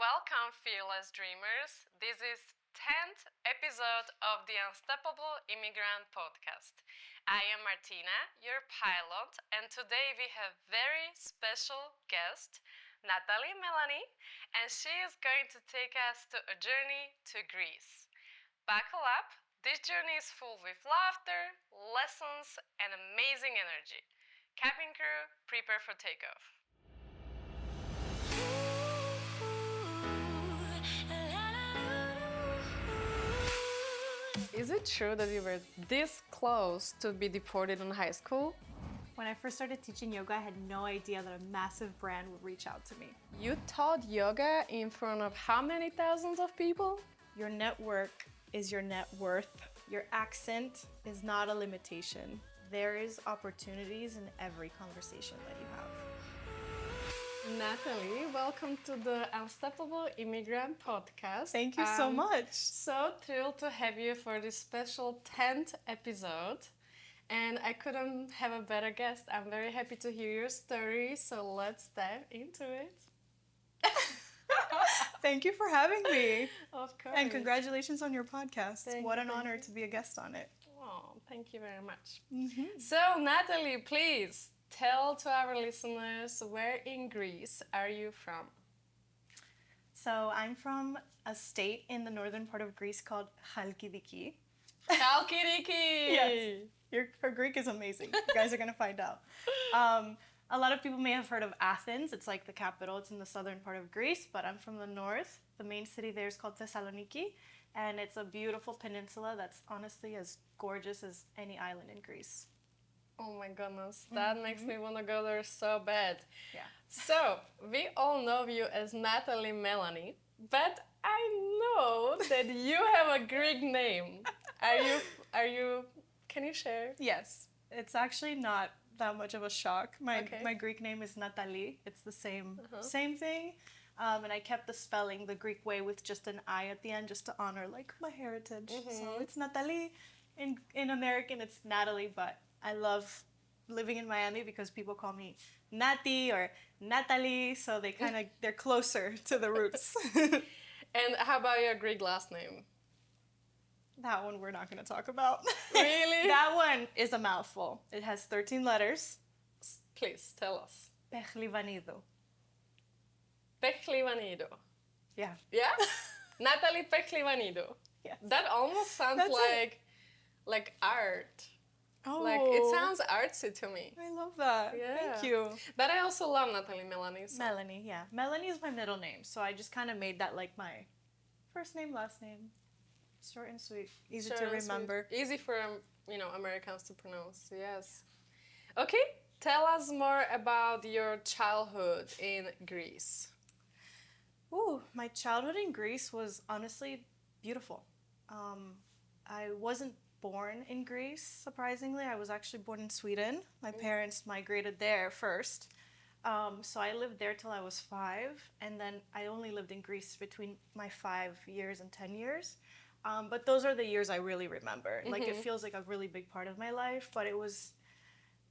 Welcome, fearless dreamers. This is 10th episode of the Unstoppable Immigrant podcast. I am Martina, your pilot, and today we have very special guest, Natali Melani, and she is going to take us to a journey to Greece. Buckle up. This journey is full with laughter, lessons, and amazing energy. Cabin crew, prepare for takeoff. Is it true that you were this close to be deported in high school? When I first started teaching yoga, I had no idea that a massive brand would reach out to me. You taught yoga in front of how many thousands of people? Your network is your net worth. Your accent is not a limitation. There is opportunities in every conversation that you have. Natali, welcome to the Unstoppable Immigrant podcast. Thank you so much. So thrilled to have you for this special 10th episode. And I couldn't have a better guest. I'm very happy to hear your story, so let's dive into it. Thank you for having me. Of course. And congratulations on your podcast. What an honor you. to be a guest on it. Oh, thank you very much. Mm-hmm. So, Natali, please tell to our listeners, where in Greece are you from? So I'm from a state in the northern part of Greece called Chalkidiki. Chalkidiki! Yes. Her Greek is amazing. You guys are going to find out. A lot of people may have heard of Athens. It's like the capital. It's in the southern part of Greece, but I'm from the north. The main city there is called Thessaloniki, and it's a beautiful peninsula that's honestly as gorgeous as any island in Greece. Oh my goodness, that makes me want to go there so bad. Yeah. So, we all know you as Natali Melani, but I know that you have a Greek name. Are you, can you share? Yes. It's actually not that much of a shock. My Greek name is Natali. It's the same thing. And I kept the spelling the Greek way with just an I at the end just to honor like my heritage. So it's Natali. In American, it's Natalie, but I love living in Miami because people call me Nati or Natali, so they're closer to the roots. And how about your Greek last name? That one we're not going to talk about. Really? That one is a mouthful. It has 13 letters. Please, tell us. Pechlivanidou. Pechlivanidou. Yeah. Yeah? Natali Pechlivanidou. Yes. That almost sounds like art. Oh. Like, it sounds artsy to me. I love that. Yeah. Thank you. But I also love Natali Melani. So. Melanie, yeah. Melanie is my middle name, so I just kind of made that like my first name, last name. Short and sweet. Easy to remember. Sweet. Easy for, Americans to pronounce. Yes. Okay, tell us more about your childhood in Greece. Ooh, my childhood in Greece was honestly beautiful. I wasn't born in Greece, surprisingly. I was actually born in Sweden. My parents migrated there first. So I lived there till I was 5, and then I only lived in Greece between my 5 years and 10 years. But those are the years I really remember. Like, it feels like a really big part of my life, but it was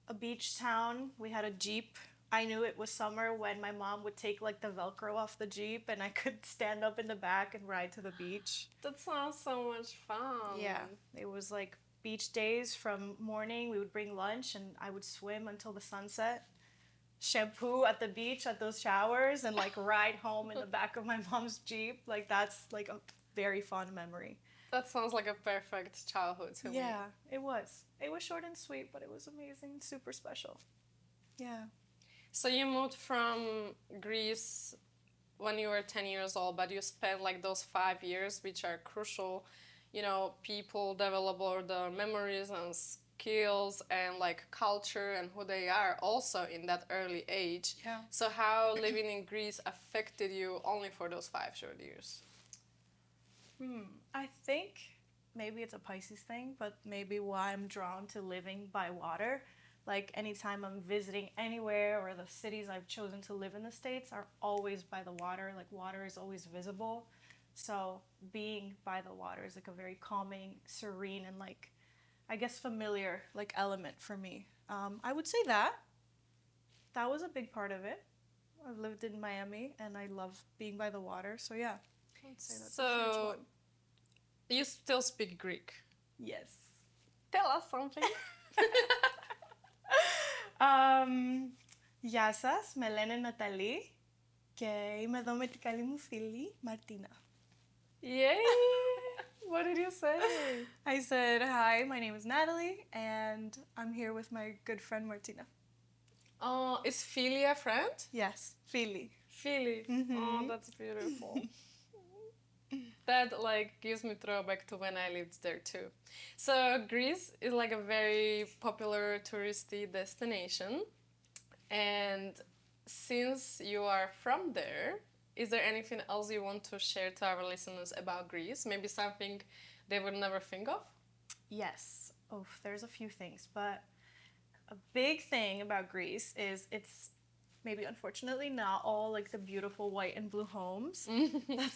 a beach town. We had a Jeep. I knew it was summer when my mom would take like the Velcro off the Jeep and I could stand up in the back and ride to the beach. That sounds so much fun. Yeah, it was like beach days from morning. We would bring lunch and I would swim until the sunset, shampoo at the beach at those showers, and like ride home in the back of my mom's Jeep. Like, that's like a very fond memory. That sounds like a perfect childhood to me. Yeah, it was. It was short and sweet, but it was amazing, super special. Yeah. So you moved from Greece when you were 10 years old, but you spent like those 5 years, which are crucial. People develop their memories and skills and like culture and who they are also in that early age. Yeah. So how living in Greece affected you only for those 5 short years? I think maybe it's a Pisces thing, but maybe why I'm drawn to living by water. Like, anytime I'm visiting anywhere, or the cities I've chosen to live in the States are always by the water. Like, water is always visible. So being by the water is like a very calming, serene, and like, I guess, familiar like element for me. I would say that was a big part of it. I've lived in Miami, and I love being by the water. So yeah, I would say that's a huge So, one. you still speak Greek. Yes. Tell us something. Γεια σας, με λένε Ναταλή και είμαι εδώ με την καλή μου φίλη Μαρτίνα. Yay! What did you say? I said, hi, my name is Natalie, and I'm here with my good friend Martina. Oh, is Philly a friend? Yes, Philly. Philly. Oh, that's beautiful. That gives me throwback to when I lived there too. So Greece is a very popular touristy destination, and since you are from there, is there anything else you want to share to our listeners about Greece? Maybe something they would never think of? Yes. Oh, there's a few things, but a big thing about Greece is it's maybe unfortunately not all the beautiful white and blue homes.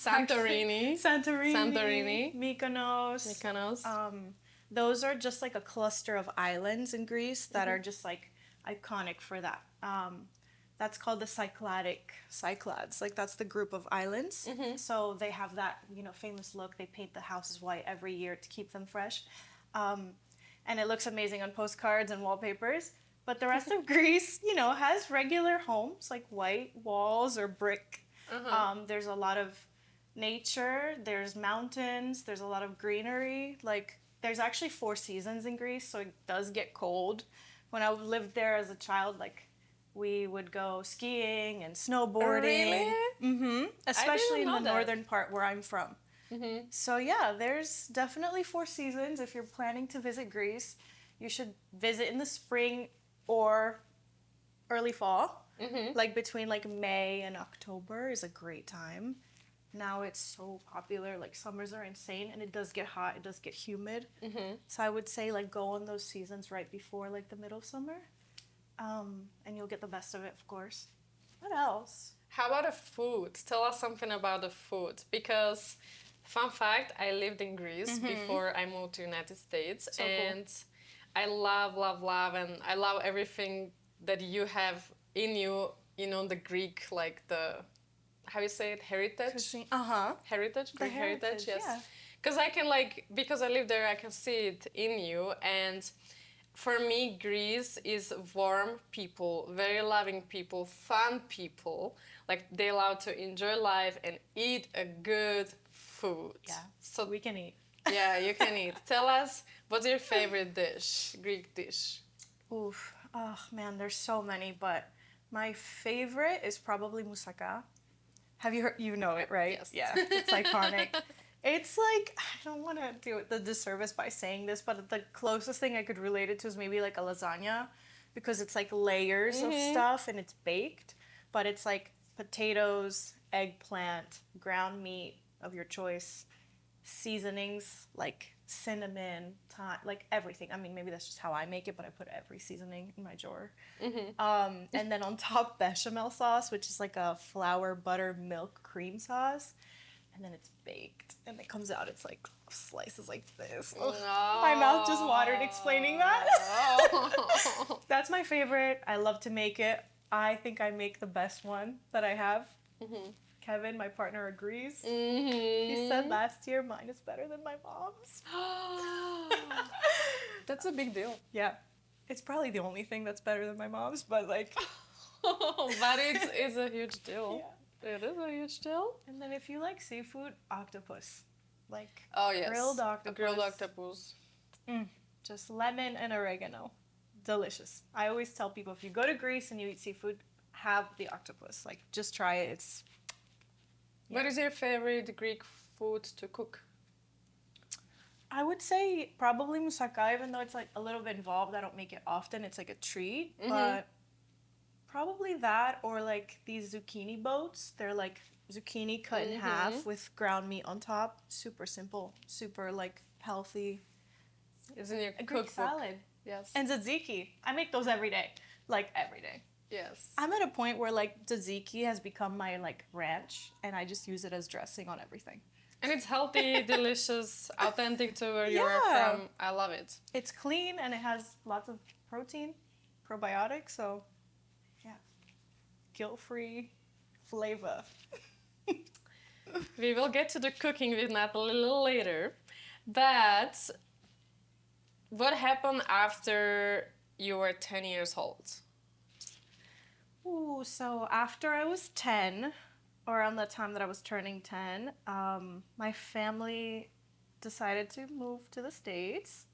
Santorini. Santorini. Mykonos. Mykonos. Those are just a cluster of islands in Greece that are just iconic for that. That's called the Cyclades. That's the group of islands. So they have that famous look. They paint the houses white every year to keep them fresh, and it looks amazing on postcards and wallpapers. But the rest of Greece, has regular homes, like white walls or brick. There's a lot of nature. There's mountains. There's a lot of greenery. There's actually 4 seasons in Greece, so it does get cold. When I lived there as a child, we would go skiing and snowboarding. Really? Especially in the that. northern part where I'm from. So yeah, there's definitely 4 seasons. If you're planning to visit Greece, you should visit in the spring or early fall. Between May and October is a great time. Now it's so popular. Summers are insane, and it does get hot. It does get humid. So I would say go on those seasons right before the middle of summer, and you'll get the best of it, of course. What else? How about the food? Tell us something about the food, because fun fact, I lived in Greece before I moved to United States, So and I love, and I love everything that you have in you, the Greek, how you say it, heritage? Heritage? Greek heritage, yes. Yeah. Because I can because I live there, I can see it in you, and for me, Greece is warm people, very loving people, fun people. They love to enjoy life and eat a good food. Yeah, so we can eat. Yeah, you can eat. Tell us, what's your favorite dish, Greek dish? Oof. Oh, man, there's so many, but my favorite is probably moussaka. Have you heard? You know it, right? Yes. Yeah, it's iconic. It's I don't want to do it the disservice by saying this, but the closest thing I could relate it to is maybe a lasagna, because it's layers of stuff and it's baked, but it's potatoes, eggplant, ground meat of your choice, seasonings cinnamon, thyme, everything. I mean, maybe that's just how I make it, but I put every seasoning in my drawer. And then on top, bechamel sauce, which is a flour, butter, milk, cream sauce. And then it's baked, and it comes out, it's slices like this. No. My mouth just watered explaining that. That's my favorite. I love to make it. I think I make the best one that I have. Kevin, my partner, agrees. He said last year mine is better than my mom's. That's a big deal. Yeah. It's probably the only thing that's better than my mom's, but But it's a huge deal. Yeah. It is a huge deal. And then if you like seafood, octopus. Oh, yes. Grilled octopus. A grilled octopus. Just lemon and oregano. Delicious. I always tell people, if you go to Greece and you eat seafood, have the octopus. Just try it. It's... Yeah. What is your favorite Greek food to cook? I would say probably moussaka, even though it's a little bit involved. I don't make it often. It's a treat. But probably that, or these zucchini boats. They're zucchini cut in half with ground meat on top. Super simple, super healthy. It's in your A cookbook. Greek salad. Yes. And tzatziki. I make those every day. Every day. Yes. I'm at a point where tzatziki has become my ranch, and I just use it as dressing on everything. And it's healthy, delicious, authentic to where you are from. I love it. It's clean, and it has lots of protein, probiotics, so yeah. Guilt-free. flavor. We will get to the cooking with Natali a little later. But what happened after you were 10 years old? Ooh, so after I was 10, or around the time that I was turning 10, my family decided to move to the States.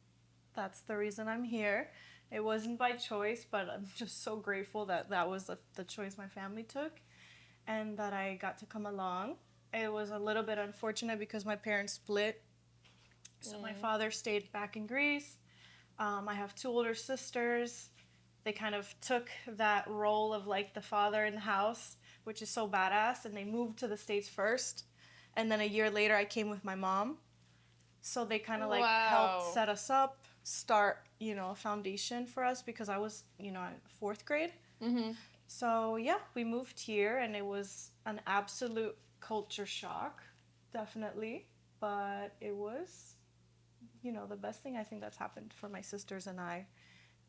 That's the reason I'm here. It wasn't by choice, but I'm just so grateful that that was the choice my family took and that I got to come along. It was a little bit unfortunate because my parents split. So my father stayed back in Greece. I have two older sisters. They kind of took that role of like the father in the house, which is so badass, and they moved to the States first. And then a year later, I came with my mom. So they kind of like helped set us up, start, a foundation for us because I was, in fourth grade. Mm-hmm. So yeah, we moved here and it was an absolute culture shock, definitely. But it was, the best thing I think that's happened for my sisters and I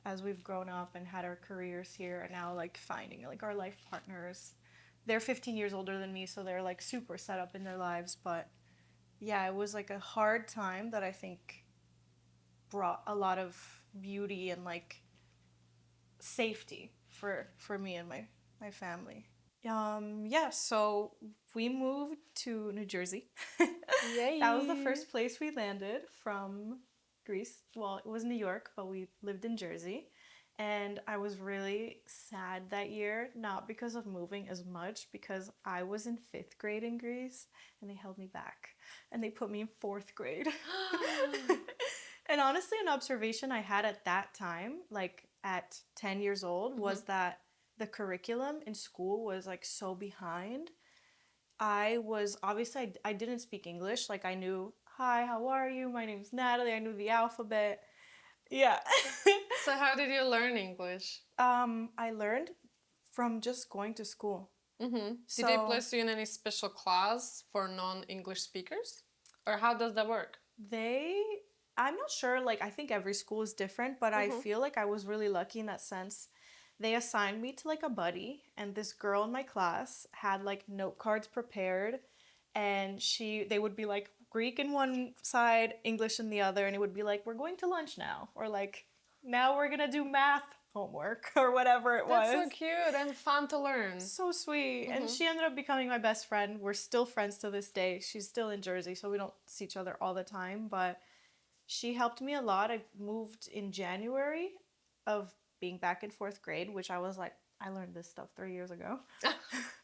as we've grown up and had our careers here and now like finding like our life partners. They're 15 years older than me, so they're like super set up in their lives. But yeah, it was like a hard time that I think brought a lot of beauty and like safety for me and my family. Yeah, so we moved to New Jersey. Yay. That was the first place we landed from Greece. Well, it was New York, but we lived in Jersey. And I was really sad that year, not because of moving as much, because I was in fifth grade in Greece and they held me back and they put me in fourth grade. And honestly, an observation I had at that time, like at 10 years old, was that the curriculum in school was like so behind. I was obviously, I didn't speak English. Like I knew, hi, how are you? My name's Natalie. I knew the alphabet. Yeah. So how did you learn English? I learned from just going to school. Mm-hmm. Did they place you in any special class for non-English speakers? Or how does that work? I'm not sure, like I think every school is different, but I feel like I was really lucky in that sense. They assigned me to like a buddy, and this girl in my class had like note cards prepared, and they would be like Greek in one side, English in the other, and it would be like, we're going to lunch now, or like, now we're gonna do math homework, or whatever it was. That's so cute and fun to learn. So sweet. And she ended up becoming my best friend. We're still friends to this day. She's still in Jersey, so we don't see each other all the time, but she helped me a lot. I moved in January of being back in fourth grade, which I was like, I learned this stuff 3 years ago.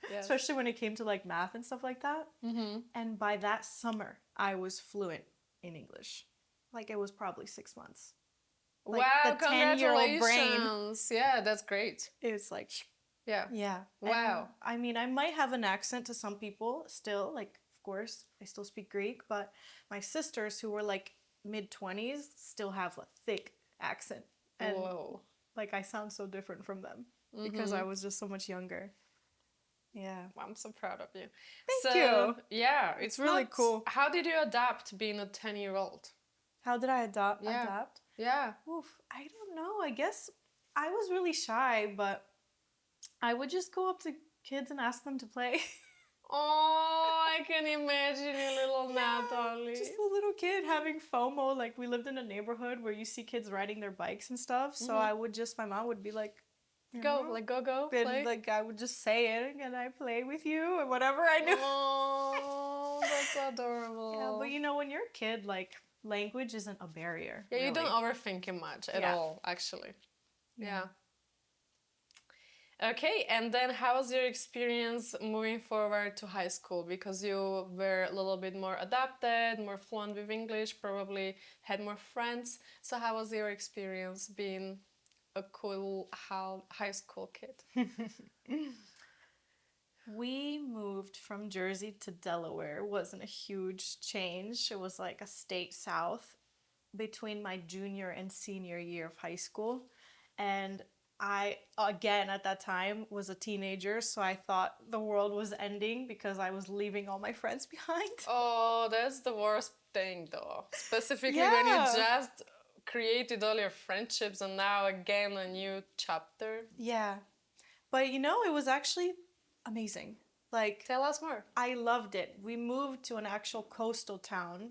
Yes. Especially when it came to like math and stuff like that. Mm-hmm. And by that summer, I was fluent in English. Like it was probably 6 months. Like wow, the 10-year-old brain. Congratulations. Yeah, that's great. It's like, yeah. Yeah. Wow. And, I mean, I might have an accent to some people still. Like, of course, I still speak Greek. But my sisters who were like mid-20s still have a thick accent. And whoa. Like I sound so different from them because I was just so much younger. Yeah. I'm so proud of you. Thank you. Yeah, It's really cool. How did you adapt being a 10-year-old? How did I adapt? Yeah. Oof, I don't know. I guess I was really shy, but I would just go up to kids and ask them to play. Oh, I can imagine you, little Natali. Just a little kid having FOMO. Like we lived in a neighborhood where you see kids riding their bikes and stuff. So my mom would be like, go, and play. like I would just say it, and I play with you and whatever I knew. Oh, that's adorable. Yeah, but when you're a kid, like language isn't a barrier. Yeah, really. you don't overthink it much at all, actually. Yeah. Okay, and then how was your experience moving forward to high school? Because you were a little bit more adapted, more fluent with English, probably had more friends. So how was your experience being a cool high school kid? We moved from Jersey to Delaware. It wasn't a huge change. It was like a state south between my junior and senior year of high school. And I, again, at that time, was a teenager, so I thought the world was ending because I was leaving all my friends behind. Oh, that's the worst thing, though. Specifically when you just created all your friendships and now, again, a new chapter. Yeah. But, it was actually amazing. Like, Tell us more. I loved it. We moved to an actual coastal town.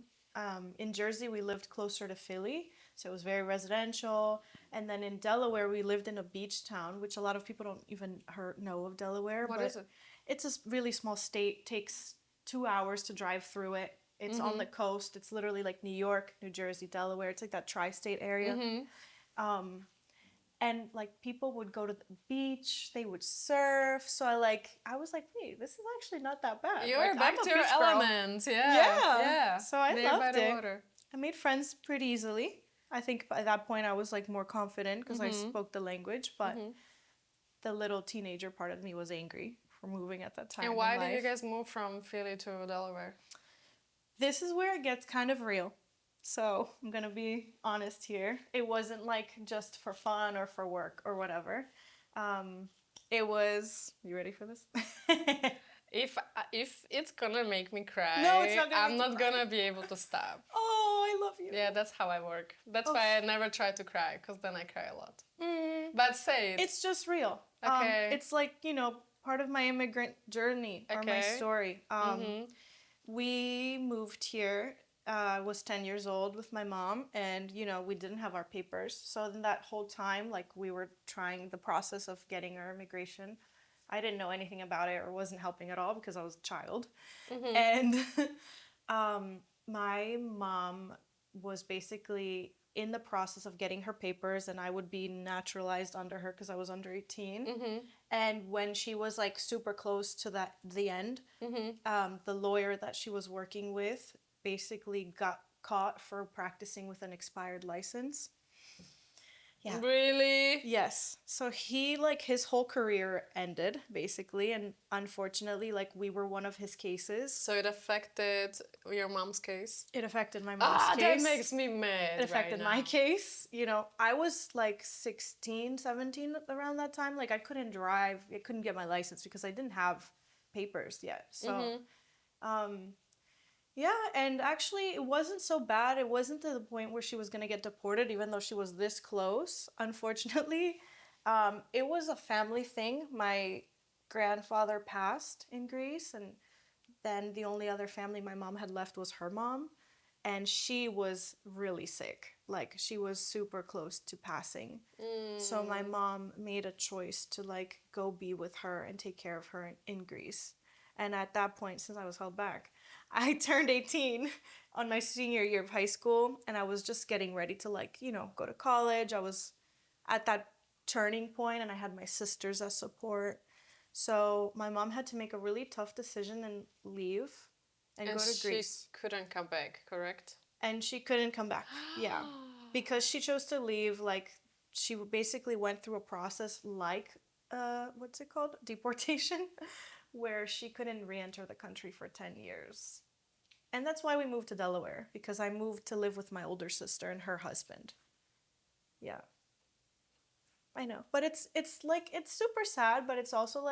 In Jersey, we lived closer to Philly, so it was very residential. And then in Delaware, we lived in a beach town, which a lot of people don't even know of Delaware. What but is it? It's a really small state. Takes 2 hours to drive through it. It's on the coast. It's literally like New York, New Jersey, Delaware. It's like that tri-state area. And like people would go to the beach, they would surf. So I was like, wait, this is actually not that bad. You're like, back I'm a to your beach girl. element. Yeah. Yeah. So I Near by loved the it. water. I made friends pretty easily. I think by that point I was like more confident because I spoke the language, but the little teenager part of me was angry for moving at that time. And why did you guys move from Philly to Delaware? This is where it gets kind of real. So I'm going to be honest here. It wasn't like just for fun or for work or whatever. It was... You ready for this? If it's gonna make me cry, No, it's not gonna I'm make not you cry. gonna be able to stop. Oh, I love you. Yeah, that's how I work. That's why I never try to cry, because then I cry a lot. But say it. It's just real. Okay. It's like, part of my immigrant journey or my story. We moved here. I was 10 years old with my mom, and we didn't have our papers. So then that whole time, like, we were trying the process of getting our immigration. I didn't know anything about it or wasn't helping at all because I was a child. And my mom was basically in the process of getting her papers, and I would be naturalized under her because I was under 18. And when she was like super close to the end, the lawyer that she was working with basically got caught for practicing with an expired license. Yeah. Really? Yes. So his whole career ended basically, and unfortunately, we were one of his cases. So it affected your mom's case? It affected my mom's case. That makes me mad. It affected my case. I was like 16, 17 around that time. Like, I couldn't drive. I couldn't get my license because I didn't have papers yet. So, yeah, and actually it wasn't so bad. It wasn't to the point where she was going to get deported, even though she was this close. Unfortunately, it was a family thing. My grandfather passed in Greece, and then the only other family my mom had left was her mom, and she was really sick. Like, she was super close to passing. So my mom made a choice to go be with her and take care of her in Greece. And at that point, since I was held back, I turned 18 on my senior year of high school, and I was just getting ready to go to college. I was at that turning point, and I had my sisters as support. So my mom had to make a really tough decision and leave and go to Greece. She couldn't come back, correct? And she couldn't come back, yeah. Because she chose to leave, she basically went through a process what's it called? Deportation, where she couldn't re-enter the country for 10 years. And that's why we moved to Delaware, because I moved to live with my older sister and her husband. Yeah. I know. But it's super sad, but it's also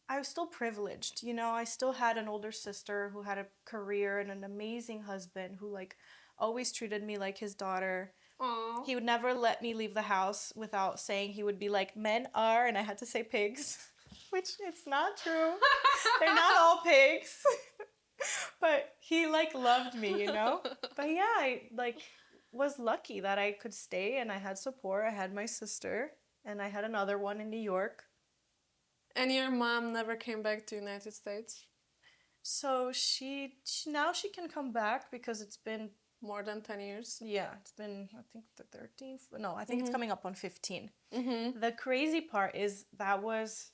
I was still privileged, I still had an older sister who had a career and an amazing husband who always treated me like his daughter. Aww. He would never let me leave the house without saying, he would be like, men are, and I had to say pigs, which it's not true. They're not all pigs. But he loved me, But yeah, I was lucky that I could stay, and I had support. I had my sister, and I had another one in New York. And your mom never came back to the United States? So now she can come back because it's been more than 10 years. Yeah, it's been, I think, the 13th. No, I think it's coming up on 15. The crazy part is that was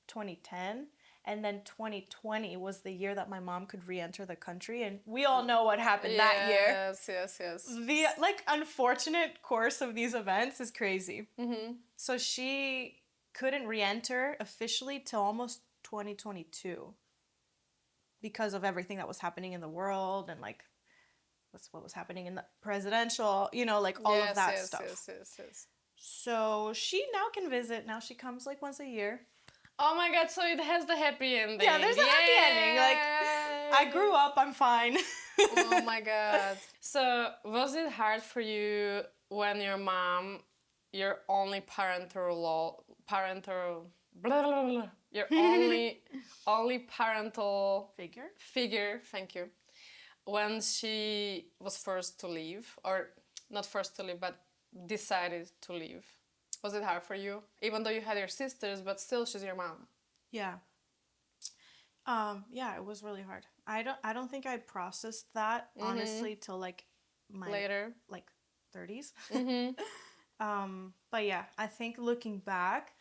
2010. And then 2020 was the year that my mom could re-enter the country. And we all know what happened that year. Yes. The, unfortunate course of these events is crazy. So she couldn't re-enter officially till almost 2022. Because of everything that was happening in the world and, what was happening in the presidential, all of that stuff. Yes. So she now can visit. Now she comes, once a year. Oh my god, so it has the happy ending. Yeah, there's a happy ending. I grew up, I'm fine. Oh my god. So, was it hard for you when your mom, your only your only parental figure, thank you, when she was forced to leave, or not forced to leave, but decided to leave? Was it hard for you? Even though you had your sisters, but still she's your mom. Yeah. Yeah, it was really hard. I don't think I processed that honestly till like my Later. like 30s. Mm-hmm. But yeah, I think looking back,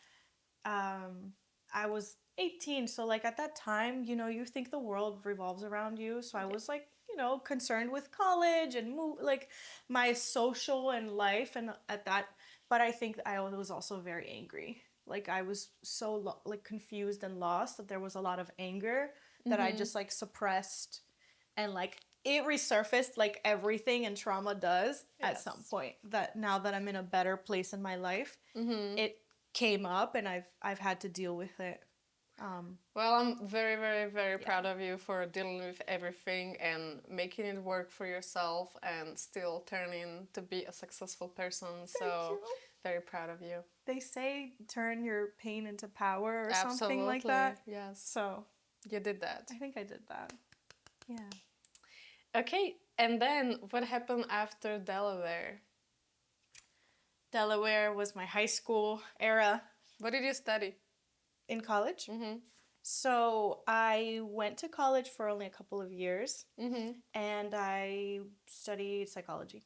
I was 18, so like at that time, you know, you think the world revolves around you. So I was like, you know, concerned with college and like my social and life and at that. But I think I was also very angry. Like I was so like confused and lost that there was a lot of anger that I just like suppressed, and like it resurfaced like everything and trauma does at some point. That now that I'm in a better place in my life, it came up and I've had to deal with it. Well, I'm very, very, very proud of you for dealing with everything and making it work for yourself and still turning to be a successful person. So, very proud of you. They say turn your pain into power or something like that. Yes. So, you did that. I think I did that. Yeah. Okay, and then what happened after Delaware? Delaware was my high school era. What did you study? In college? So I went to college for only a couple of years, and I studied psychology.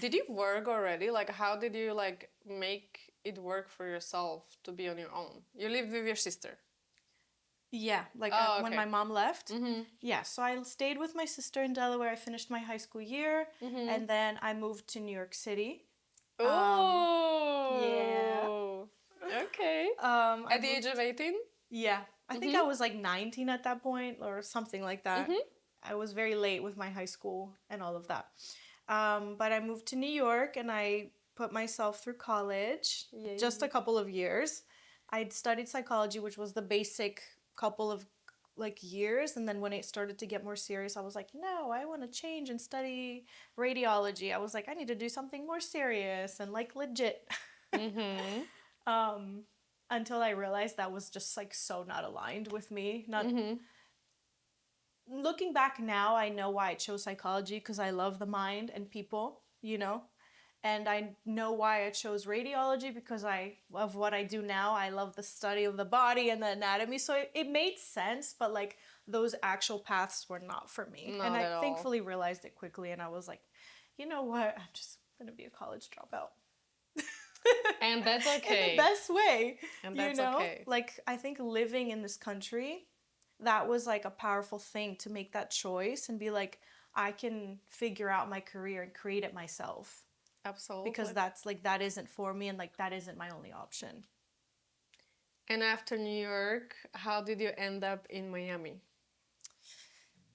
Did you work already? Like, how did you like make it work for yourself to be on your own? You lived with your sister. Yeah, like when my mom left. Yeah, so I stayed with my sister in Delaware. I finished my high school year, and then I moved to New York City. Oh, yeah. Okay. At the age of 18? Yeah, I think I was like 19 at that point or something like that. I was very late with my high school and all of that. But I moved to New York and I put myself through college. Just a couple of years. I'd studied psychology, which was the basic couple of like years, and then when it started to get more serious, I was like, no, I want to change and study radiology. I was like, I need to do something more serious and like legit. Until I realized that was just like so not aligned with me. Not looking back now, I know why I chose psychology, because I love the mind and people, you know. And I know why I chose radiology, because of what I do now. I love the study of the body and the anatomy. So it made sense, but like those actual paths were not for me. Not and at I all. thankfully realized it quickly. And I was like, you know what? I'm just going to be a college dropout. And that's okay. In the best way. And that's you know? okay. Like, I think living in this country, that was like a powerful thing to make that choice and be like, I can figure out my career and create it myself. Absolutely. Because that's like, that isn't for me, and like that isn't my only option. And after New York, how did you end up in Miami?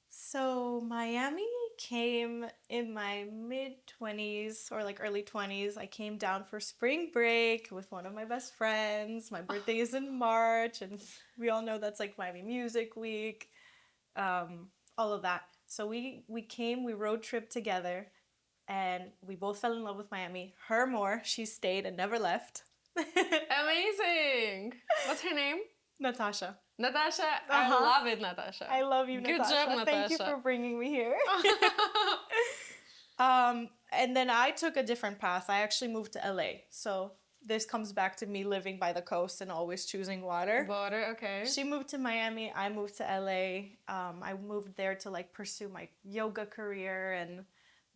So Miami came in my mid-20s or like early 20s. I came down for spring break with one of my best friends. My birthday is in March, and we all know that's like Miami Music Week, all of that. So we road trip together, and we both fell in love with Miami. Her more, she stayed and never left. Amazing! What's her name? Natasha. Natasha, I love it, Natasha. I love you, Natasha. Good job, Natasha. Thank you for bringing me here. And then I took a different path. I actually moved to LA. So this comes back to me living by the coast and always choosing water. Water, okay. She moved to Miami. I moved to LA. I moved there to like pursue my yoga career and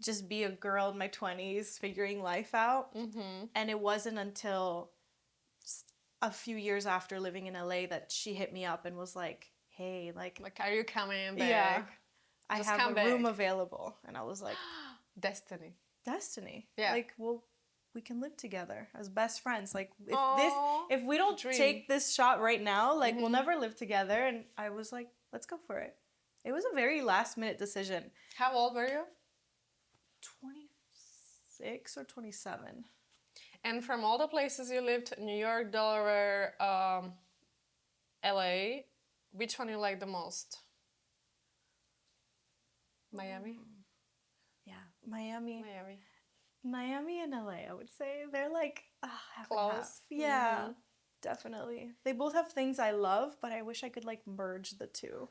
just be a girl in my 20s figuring life out. And it wasn't until a few years after living in LA that she hit me up and was like, hey, like are you coming back? Yeah, Just I have come a room back. available. And I was like, Destiny. Yeah. Like, well, we can live together as best friends. Like, if we don't take this shot right now, like we'll never live together. And I was like, let's go for it. It was a very last minute decision. How old were you? 26 or 27. And from all the places you lived, New York, Delaware, LA, which one you like the most? Miami? Yeah, Miami. Miami. Miami and LA, I would say. They're like half Close. and half. Yeah. Definitely. They both have things I love, but I wish I could like merge the two.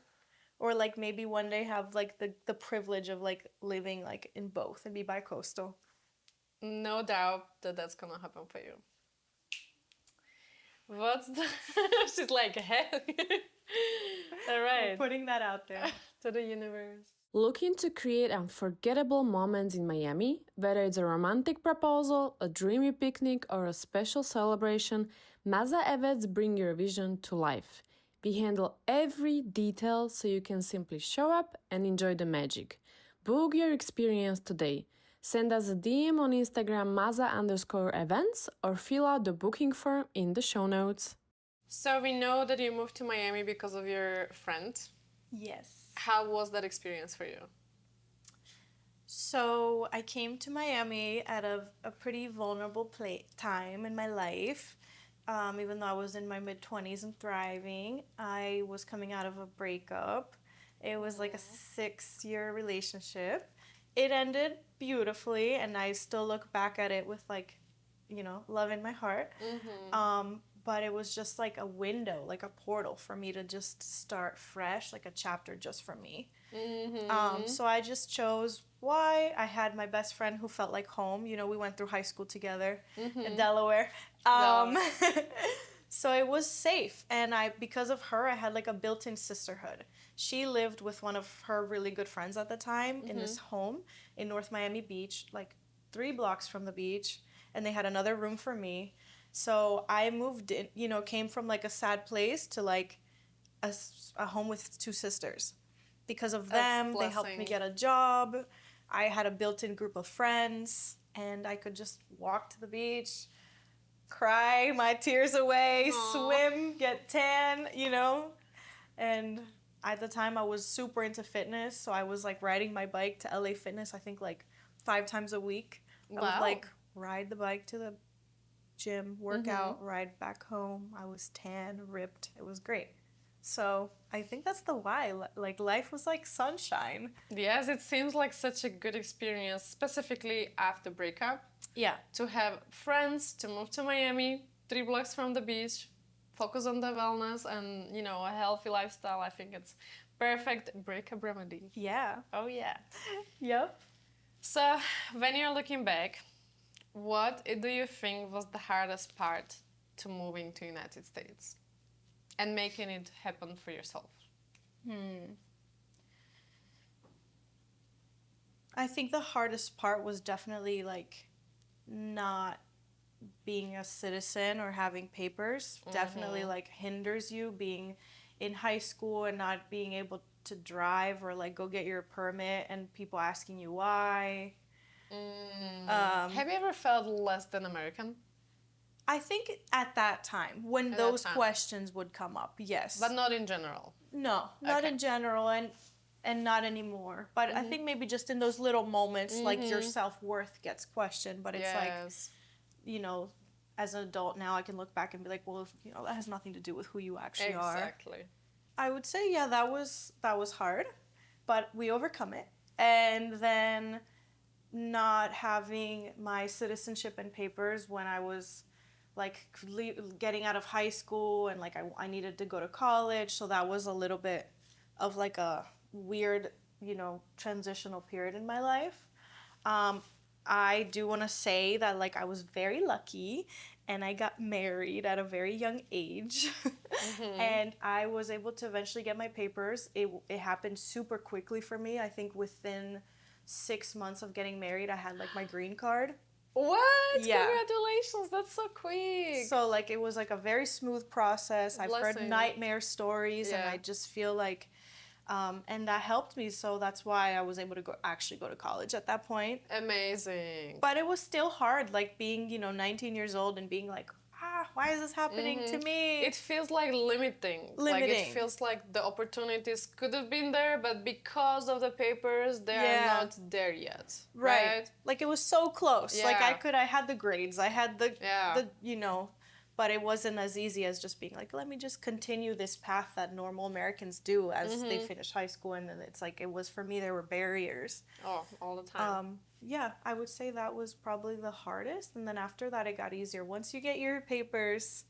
Or like maybe one day have like the privilege of like living like in both and be bi-coastal. No doubt that that's gonna happen for you. What's the... She's like, hell. All right. We're putting that out there. To the universe. Looking to create unforgettable moments in Miami? Whether it's a romantic proposal, a dreamy picnic, or a special celebration, Maza events bring your vision to life. We handle every detail so you can simply show up and enjoy the magic. Book your experience today. Send us a DM on Instagram Maza_events or fill out the booking form in the show notes. So we know that you moved to Miami because of your friend. Yes. How was that experience for you? So I came to Miami at a pretty vulnerable time in my life. Even though I was in my mid-20s and thriving, I was coming out of a breakup. It was like a 6-year relationship. It ended beautifully, and I still look back at it with like, love in my heart. But it was just like a window, like a portal for me to just start fresh, like a chapter just for me. So I just chose why. I had my best friend who felt like home. We went through high school together in Delaware. So it was safe. And because of her, I had like a built-in sisterhood. She lived with one of her really good friends at the time in this home in North Miami Beach, like 3 blocks from the beach. And they had another room for me. So I moved in, came from like a sad place to like a home with 2 sisters. Because of them, they helped me get a job. I had a built-in group of friends, and I could just walk to the beach, cry my tears away, swim, get tan, And at the time, I was super into fitness, so I was like riding my bike to LA Fitness, I think like 5 times a week. Wow. I would like ride the bike to the gym, work out, ride back home. I was tan, ripped. It was great. So I think that's the why. Like life was like sunshine. Yes, it seems like such a good experience, specifically after breakup. Yeah. To have friends, to move to Miami, 3 blocks from the beach, focus on the wellness and, a healthy lifestyle. I think it's perfect breakup remedy. Yeah. Oh, yeah. Yep. So when you're looking back, what do you think was the hardest part to moving to United States and making it happen for yourself? I think the hardest part was definitely like not being a citizen or having papers. Definitely like hinders you being in high school and not being able to drive or like go get your permit and people asking you why. Have you ever felt less than American? I think at that time, when those questions would come up, yes. But not in general? No, not in general and not anymore. But I think maybe just in those little moments, like your self-worth gets questioned. But it's like, as an adult now, I can look back and be like, well, that has nothing to do with who you actually are. Exactly. I would say, yeah, that was hard. But we overcome it. And then not having my citizenship and papers when I was like getting out of high school and like I needed to go to college, so that was a little bit of like a weird transitional period in my life. I do want to say that like I was very lucky and I got married at a very young age. And I was able to eventually get my papers. It happened super quickly for me. I think within 6 months of getting married, I had like my green card. What? Yeah. Congratulations, that's so quick. So like it was like a very smooth process. I've heard nightmare stories and I just feel like and that helped me, so that's why I was able to actually go to college at that point. Amazing. But it was still hard, like being 19 years old and being like, why is this happening to me? It feels like limiting. Like it feels like the opportunities could have been there, but because of the papers, they are not there yet. Right? Like it was so close. Yeah. Like I had the grades, I had the but it wasn't as easy as just being like, let me just continue this path that normal Americans do as they finish high school. And then it's like, it was, for me, there were barriers. Oh, all the time. Yeah, I would say that was probably the hardest. And then after that, it got easier. Once you get your papers,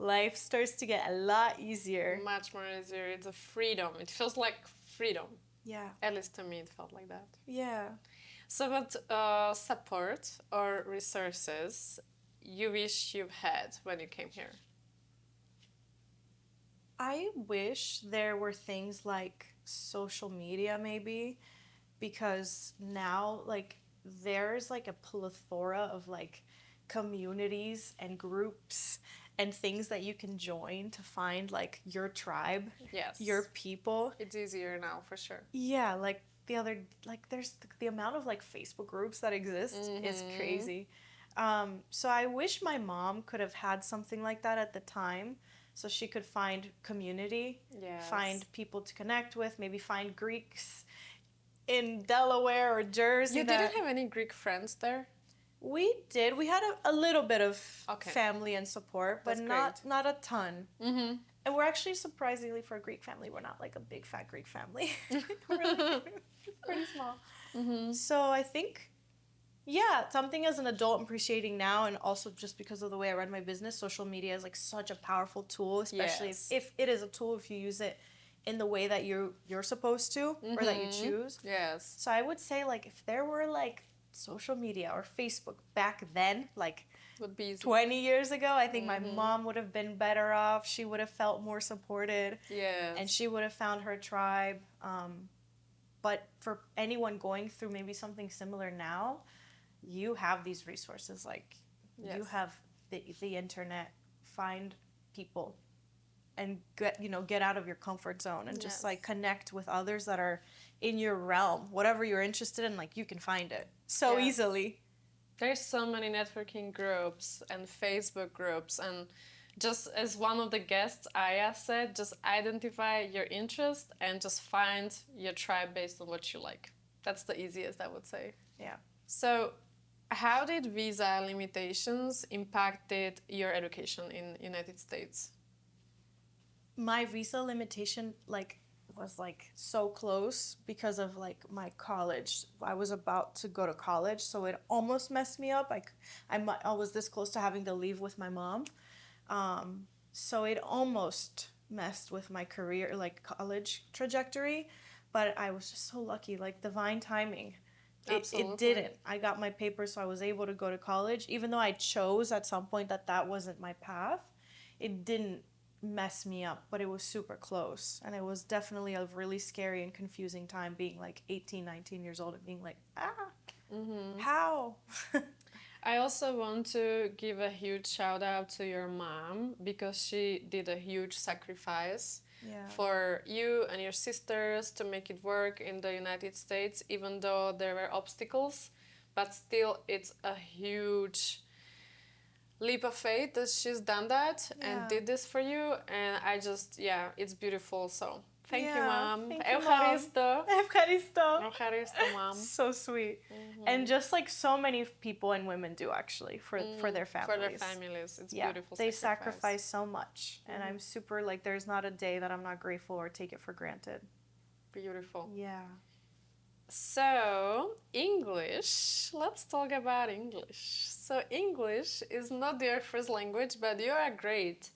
life starts to get a lot easier. Much more easier. It's a freedom. It feels like freedom. Yeah. At least to me, it felt like that. Yeah. So what support or resources you wish you had when you came here? I wish there were things like social media maybe, because now like there's like a plethora of like communities and groups and things that you can join to find like your tribe, Yes. your people. It's easier now for sure. Yeah, like there's the amount of like Facebook groups that exist is crazy. So I wish my mom could have had something like that at the time, so she could find community, Yes. find people to connect with, maybe find Greeks in Delaware or Jersey. You didn't have any Greek friends there? We did. We had a little bit of Okay. family and support, but That's not a ton. Mm-hmm. And we're actually, surprisingly, for a Greek family, we're not like a big fat Greek family. We're like pretty small. Mm-hmm. So I think, yeah, something as an adult I'm appreciating now, and also just because of the way I run my business, social media is like such a powerful tool, especially Yes. if it is a tool, if you use it in the way that you're supposed to, or that you choose. Yes. So I would say, like, if there were like social media or Facebook back then, like Would be easy. 20 years ago, I think my mom would have been better off. She would have felt more supported, Yes. and she would have found her tribe. But for anyone going through maybe something similar now, you have these resources. Like, you Yes. have the internet. Find people and get out of your comfort zone and just Yes. like connect with others that are in your realm. Whatever you're interested in, like, you can find it so Yes. easily. There's so many networking groups and Facebook groups, and just as one of the guests, Aya, said, just identify your interest and just find your tribe based on what you like. That's the easiest, I would say. Yeah. So, how did visa limitations impacted your education in United States? My visa limitation was so close because of like my college. I was about to go to college, so it almost messed me up. I was this close to having to leave with my mom, so it almost messed with my career, like college trajectory. But I was just so lucky, like divine timing. It Absolutely. didn't. I got my papers, so I was able to go to college. Even though I chose at some point that wasn't my path, it didn't mess me up, but it was super close. And it was definitely a really scary and confusing time being like 18, 19 years old and being like, how? I also want to give a huge shout out to your mom, because she did a huge sacrifice Yeah. for you and your sisters to make it work in the United States, even though there were obstacles. But still, it's a huge leap of faith that she's done that and Yeah. did this for you. And I just, it's beautiful. So thank you, Yeah, Mom. thank you, Mom. Eucharisto. Evcharisto. Eucharisto, Mom. So sweet. And just like so many people and women do actually for their families. For their families. It's beautiful. They sacrifice so much. And I'm super, like, there's not a day that I'm not grateful or take it for granted. Beautiful. Yeah. So, English. Let's talk about English. So, English is not your first language, but you're a great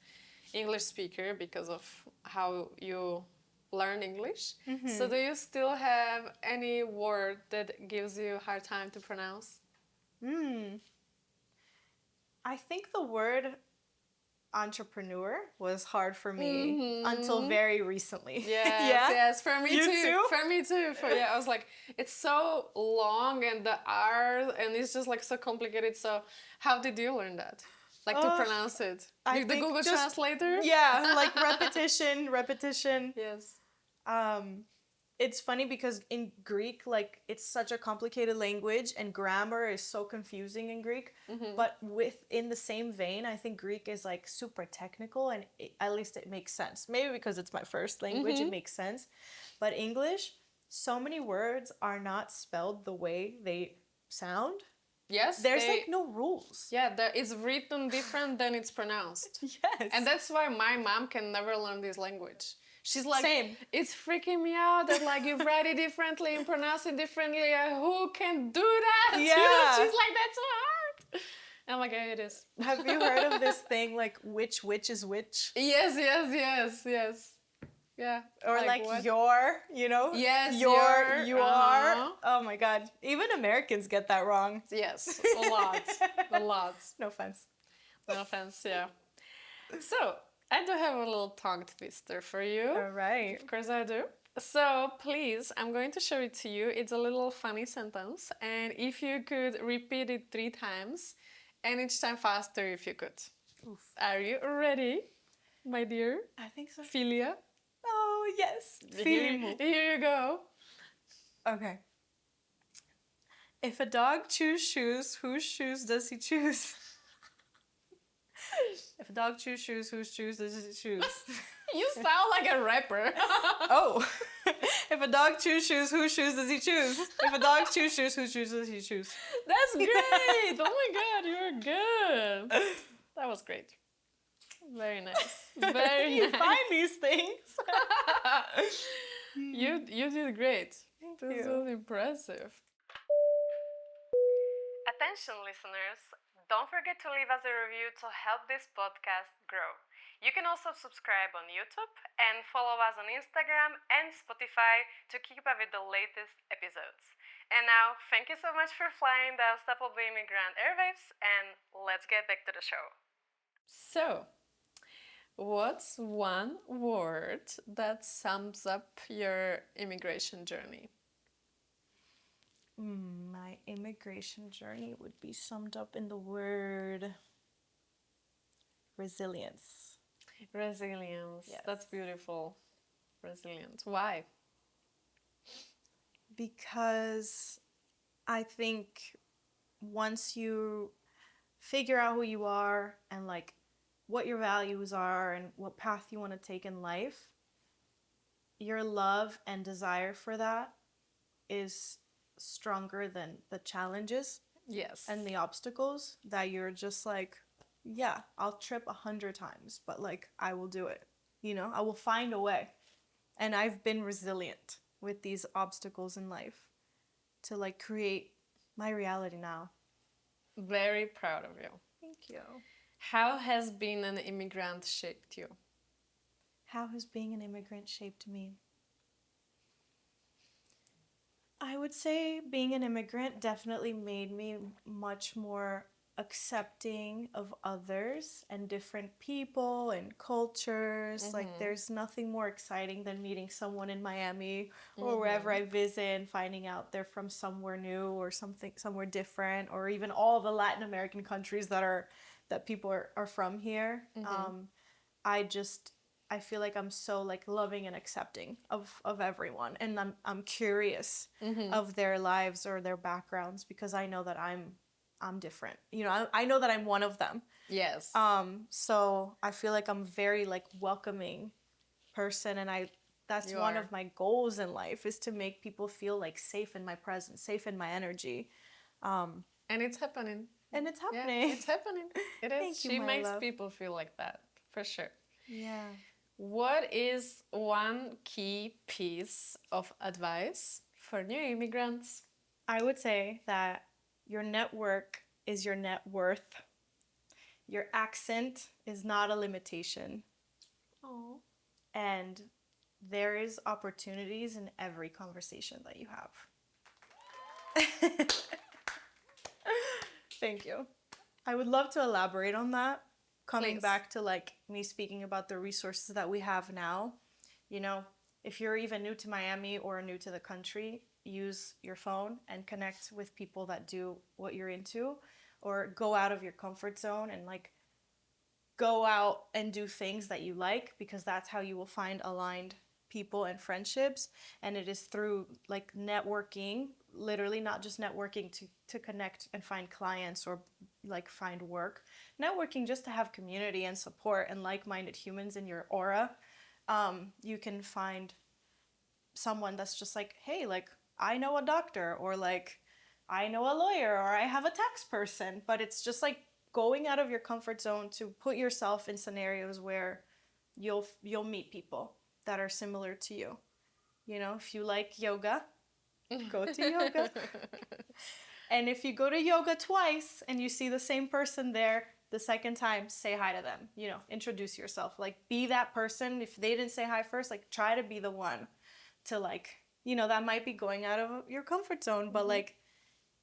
English speaker because of how you learn English. So, do you still have any word that gives you a hard time to pronounce? I think the word entrepreneur was hard for me until very recently. Yes, for me You too. too? For me too. I was like, it's so long and the R, and it's just like so complicated. So how did you learn that? Like to pronounce it? I The think Google just- Translator? Yeah, like repetition. Yes. It's funny because in Greek, like, it's such a complicated language and grammar is so confusing in Greek. But within the same vein, I think Greek is like super technical, and at least it makes sense. Maybe because it's my first language, it makes sense. But English, so many words are not spelled the way they sound. Yes. There's like no rules. Yeah, it's written different than it's pronounced. Yes. And that's why my mom can never learn this language. She's like, Same. It's freaking me out that like you write it differently and pronounce it differently. Who can do that? Yeah. She's like, that's so hard. Oh my god, it is. Have you heard of this thing like which witch is which? Yes, yes, yes, yes. Yeah. Or like what? your, you know? Yes, you are. uh-huh. Oh my god. Even Americans get that wrong. Yes, a lot. A lot. No offense. No offense, yeah. So, I do have a little tongue twister for you. All right. Of course I do. So, please, I'm going to show it to you. It's a little funny sentence. And if you could repeat it 3 times, and each time faster if you could. Oof. Are you ready, my dear? I think so. Philia? Oh, yes. Here you go. Okay. If a dog choose shoes, whose shoes does he choose? If a dog choose shoes, whose shoes does he choose? You sound like a rapper. Oh. If a dog choose shoes, whose shoes does he choose? If a dog choose shoes, whose shoes does he choose? That's great. Oh my god, you're good. That was great. Very nice. Very You nice. find these things. You did great. Thank This you. was impressive. Attention, listeners! Don't forget to leave us a review to help this podcast grow. You can also subscribe on YouTube and follow us on Instagram and Spotify to keep up with the latest episodes. And now, thank you so much for flying the Unstoppable Immigrant airwaves, and let's get back to the show. So, what's one word that sums up your immigration journey? My immigration journey would be summed up in the word resilience. Resilience. Yes. That's beautiful. Resilience. Why? Because I think once you figure out who you are and like what your values are and what path you want to take in life, your love and desire for that is stronger than the challenges Yes. and the obstacles, that you're just like, yeah, I'll trip 100 times, but like I will do it. You know, I will find a way. And I've been resilient with these obstacles in life to like create my reality now. Very proud of you. Thank you. How has being an immigrant shaped you? How has being an immigrant shaped me? I would say being an immigrant definitely made me much more accepting of others and different people and cultures. Like there's nothing more exciting than meeting someone in Miami or wherever I visit and finding out they're from somewhere new or somewhere different, or even all the Latin American countries that people are from here. I feel like I'm so like loving and accepting of everyone, and I'm curious of their lives or their backgrounds, because I know that I'm different. You know, I know that I'm one of them. Yes. So I feel like I'm very like welcoming person, and that's You one are. of my goals in life, is to make people feel like safe in my presence, safe in my energy. And it's happening. And it's Yeah, happening. it's happening. It is. Thank you, She my makes love. people feel like that, for sure. Yeah. What is one key piece of advice for new immigrants? I would say that your network is your net worth. Your accent is not a limitation. Oh. And there is opportunities in every conversation that you have. Thank you. I would love to elaborate on that. Coming Please. back to like me speaking about the resources that we have now. You know, if you're even new to Miami or new to the country, use your phone and connect with people that do what you're into, or go out of your comfort zone and like go out and do things that you like, because that's how you will find aligned people and friendships. And it is through like networking, literally not just networking to connect and find clients or like find work, networking just to have community and support and like-minded humans in your aura. You can find someone that's just like, hey, like I know a doctor, or like I know a lawyer, or I have a tax person. But it's just like going out of your comfort zone to put yourself in scenarios where you'll meet people that are similar to you. You know, if you like yoga, go to yoga. And if you go to yoga twice and you see the same person there, the second time, say hi to them. You know, introduce yourself. Like, be that person. If they didn't say hi first, like, try to be the one to, like, you know, that might be going out of your comfort zone, but like,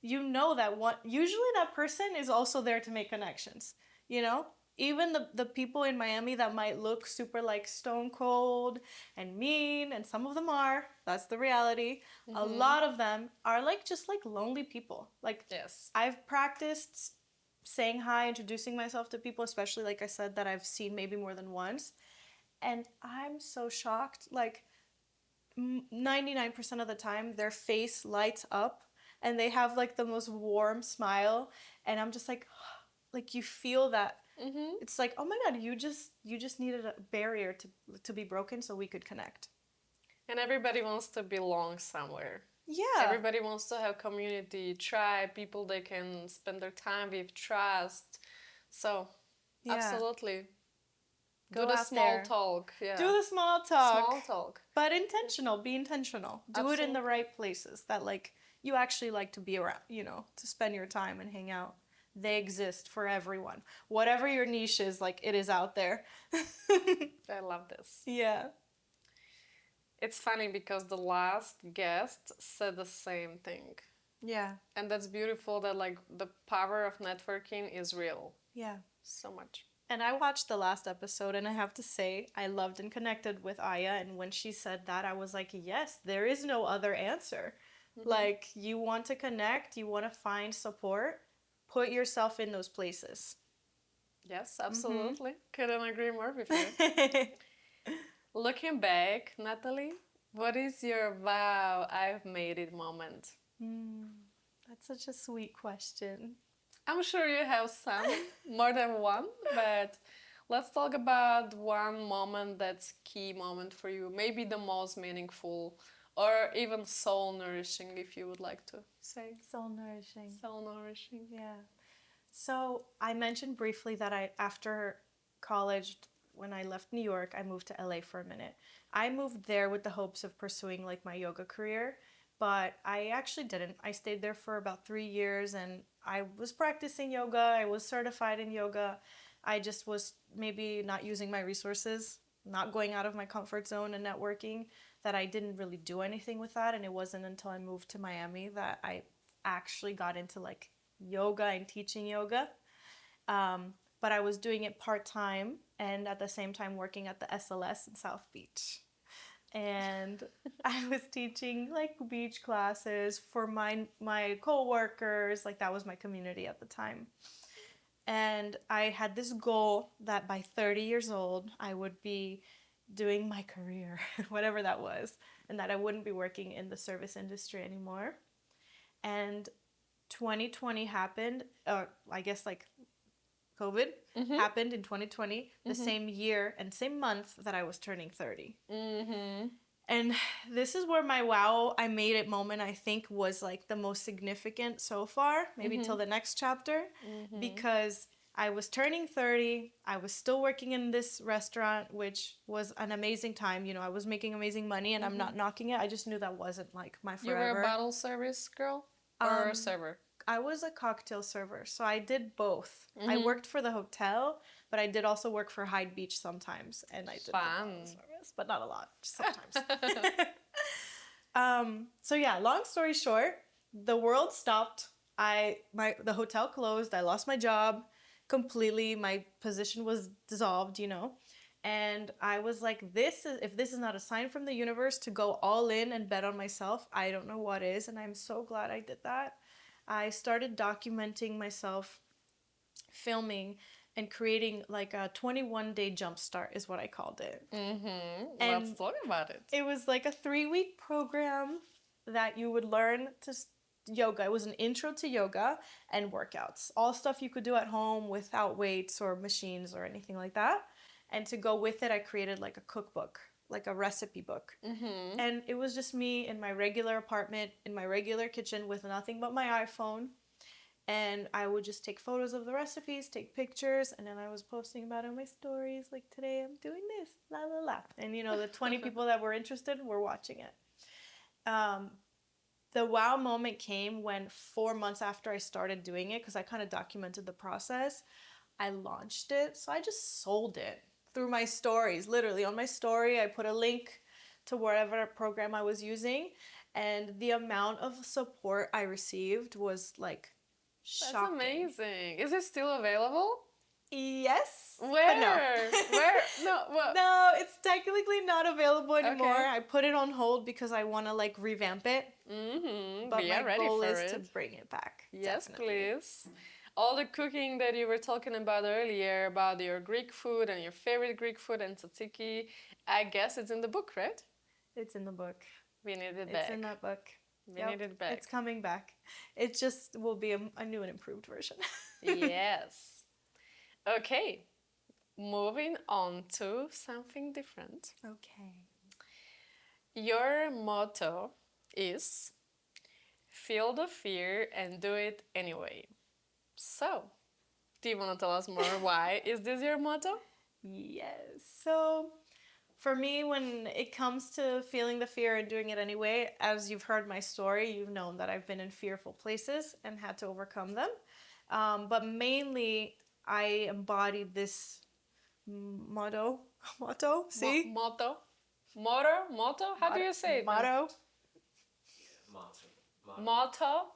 you know that one, usually that person is also there to make connections, you know? Even the people in Miami that might look super like stone cold and mean, and some of them are, that's the reality. A lot of them are like just like lonely people. Like, Yes. I've practiced saying hi, introducing myself to people, especially like I said, that I've seen maybe more than once. And I'm so shocked. Like, 99% of the time, their face lights up and they have like the most warm smile. And I'm just like you feel that. It's like, oh my God, you just needed a barrier to be broken so we could connect. And everybody wants to belong somewhere. Yeah. Everybody wants to have community, tribe, people they can spend their time with, trust. So, Yeah. absolutely. Go Do the out small there. talk. Yeah. Do the small talk. Small talk. But intentional. Be intentional. Do it in the right places that like you actually like to be around, you know, to spend your time and hang out. They exist for everyone. Whatever your niche is, like, it is out there. I love this. Yeah. It's funny because the last guest said the same thing. Yeah. And that's beautiful that like the power of networking is real. Yeah. So much. And I watched the last episode and I have to say I loved and connected with Aya, and when she said that I was like, yes, there is no other answer. Like, you want to connect, you want to find support, put yourself in those places. Yes, absolutely. Couldn't agree more with you. Looking back, Natalie, what is your wow, I've made it moment? That's such a sweet question. I'm sure you have some, more than one, but let's talk about one moment that's key moment for you, maybe the most meaningful or even soul nourishing, if you would like to say. Soul nourishing. Soul nourishing. Yeah. So I mentioned briefly that after college, when I left New York, I moved to LA for a minute. I moved there with the hopes of pursuing like my yoga career, but I actually didn't. I stayed there for about 3 years and I was practicing yoga. I was certified in yoga. I just was maybe not using my resources, not going out of my comfort zone and networking, that I didn't really do anything with that. And it wasn't until I moved to Miami that I actually got into like yoga and teaching yoga. But I was doing it part-time and at the same time working at the SLS in South Beach. And I was teaching like beach classes for my co-workers. Like, that was my community at the time. And I had this goal that by 30 years old, I would be doing my career, whatever that was, and that I wouldn't be working in the service industry anymore. And 2020 happened, I guess like COVID happened in 2020, the same year and same month that I was turning 30. And this is where my wow, I made it moment, I think, was like the most significant so far, maybe till the next chapter, because I was turning 30. I was still working in this restaurant, which was an amazing time. You know, I was making amazing money and I'm not knocking it. I just knew that wasn't like my forever. You were a bottle service girl or a server? I was a cocktail server, so I did both. I worked for the hotel, but I did also work for Hyde Beach sometimes, and I did the bottle service, but not a lot, just sometimes. So yeah, long story short, the world stopped. The hotel closed. I lost my job completely. My position was dissolved, you know. And I was like, if this is not a sign from the universe to go all in and bet on myself, I don't know what is. And I'm so glad I did that. I started documenting myself, filming, and creating like a 21-day jumpstart is what I called it. Let's talk about it. It was like a 3-week program that you would learn yoga. It was an intro to yoga and workouts. All stuff you could do at home without weights or machines or anything like that. And to go with it, I created like a cookbook, like a recipe book. And it was just me in my regular apartment, in my regular kitchen with nothing but my iPhone. And I would just take photos of the recipes, take pictures, and then I was posting about it on my stories, like, today I'm doing this, la la la. And, you know, the 20 people that were interested were watching it. the wow moment came when 4 months after I started doing it, because I kind of documented the process, I launched it. So I just sold it through my stories. Literally on my story, I put a link to whatever program I was using, and the amount of support I received was like shocking. That's amazing. Is it still available? Yes, Where? but no. Where? No, what? No, it's technically not available anymore. Okay. I put it on hold because I want to like revamp it. Mm-hmm. But We my are ready goal for is it. to bring it back. Yes, definitely. please. All the cooking that you were talking about earlier, about your Greek food and your favorite Greek food and tzatziki, I guess it's in the book, right? It's in the book. We need it It's back. in that book. We need it back. It's coming back. It just will be a new and improved version. Yes. Okay. Moving on to something different. Okay. Your motto is feel the fear and do it anyway. So, do you want to tell us more why is this your motto? Yes. So, for me, when it comes to feeling the fear and doing it anyway, as you've heard my story, you've known that I've been in fearful places and had to overcome them. But mainly, I embodied this motto. See? Motto? How do you say it? Motto. Motto?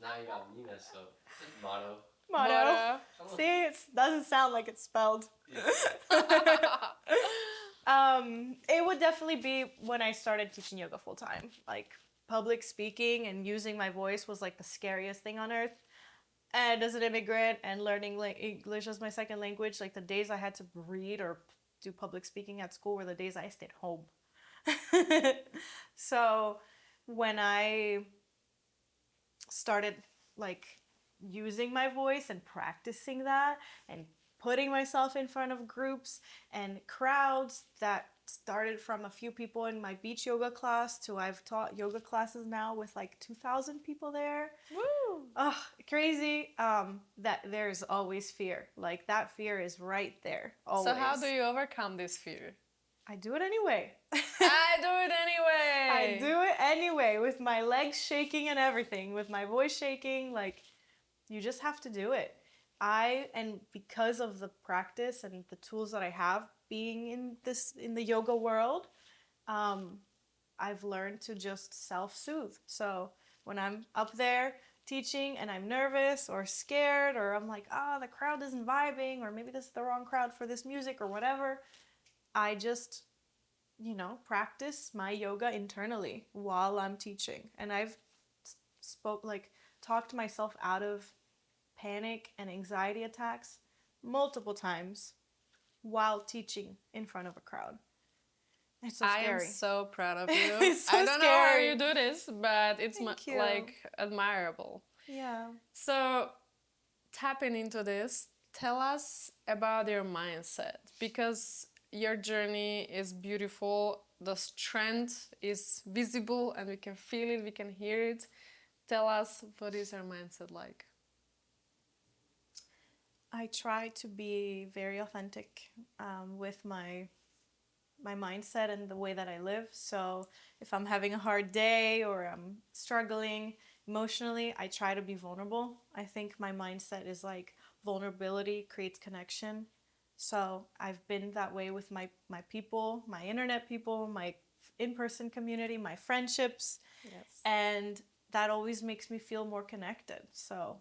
Now you got me messed up. Motto. Motto. See, it doesn't sound like it's spelled. It would definitely be when I started teaching yoga full time. Like, public speaking and using my voice was like the scariest thing on earth. And as an immigrant and learning English as my second language, like the days I had to read or do public speaking at school were the days I stayed home. So when I started like using my voice and practicing that and putting myself in front of groups and crowds that started from a few people in my beach yoga class to I've taught yoga classes now with like 2,000 people there. Woo! Oh, crazy. That there's always fear. Like that fear is right there. Always. So how do you overcome this fear? I do it anyway. I do it anyway. I do it anyway with my legs shaking and everything, with my voice shaking. Like, you just have to do it. And because of the practice and the tools that I have being in the yoga world, I've learned to just self-soothe. So when I'm up there teaching and I'm nervous or scared or I'm like, the crowd isn't vibing or maybe this is the wrong crowd for this music or whatever, I just, practice my yoga internally while I'm teaching. And I've talked myself out of panic and anxiety attacks multiple times while teaching in front of a crowd. It's so scary. I am so proud of you. It's so I don't know how scary. you do this, but it's Thank you. like admirable. Yeah. So, tapping into this, tell us about your mindset because your journey is beautiful. The strength is visible and we can feel it, we can hear it. Tell us, what is your mindset like? I try to be very authentic with my mindset and the way that I live. So if I'm having a hard day or I'm struggling emotionally, I try to be vulnerable. I think my mindset is like vulnerability creates connection. So I've been that way with my people, my internet people, my in-person community, my friendships. Yes. And that always makes me feel more connected. So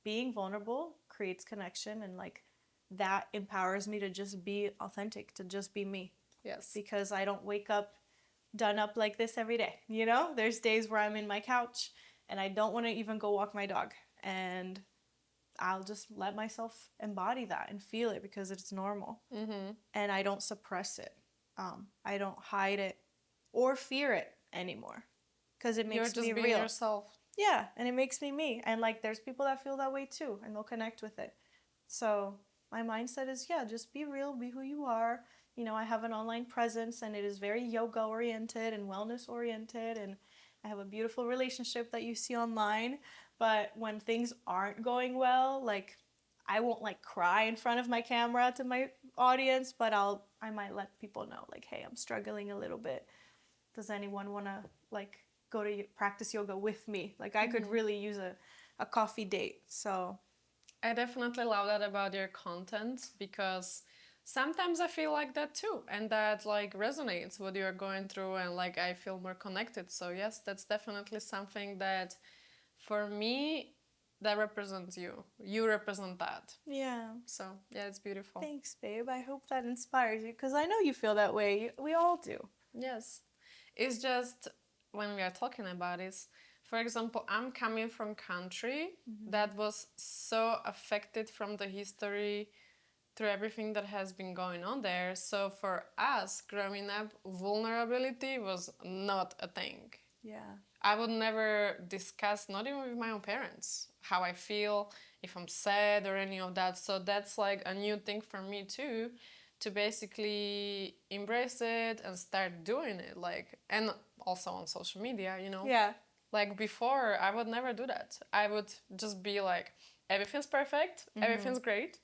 being vulnerable creates connection, and like that empowers me to just be authentic, to just be me. Yes. Because I don't wake up done up like this every day. There's days where I'm in my couch and I don't want to even go walk my dog, and I'll just let myself embody that and feel it because it's normal. Mm-hmm. And I don't suppress it. I don't hide it or fear it anymore because it makes me You're just real. being yourself. Yeah, and it makes me me. And like there's people that feel that way too and they'll connect with it. So my mindset is, just be real, be who you are. I have an online presence and it is very yoga oriented and wellness oriented, and I have a beautiful relationship that you see online. But when things aren't going well, like I won't like cry in front of my camera to my audience, but I might let people know like, hey, I'm struggling a little bit. Does anyone want to like go to practice yoga with me. Like I could really use a coffee date. So I definitely love that about your content, because sometimes I feel like that too, and that like resonates what you're going through, and like I feel more connected. So yes, that's definitely something that for me that represents you. You represent that. yeah. So yeah, it's beautiful. Thanks, babe. I hope that inspires you because I know you feel that way. We all do. Yes. It's just when we are talking about it, for example, I'm coming from country that was so affected from the history through everything that has been going on there. So for us growing up, vulnerability was not a thing. Yeah. I would never discuss, not even with my own parents, how I feel, if I'm sad or any of that. So that's like a new thing for me too, to basically embrace it and start doing it. Like, and also on social media, you know. Yeah. Like before, I would never do that. I would just be like, everything's perfect, everything's great,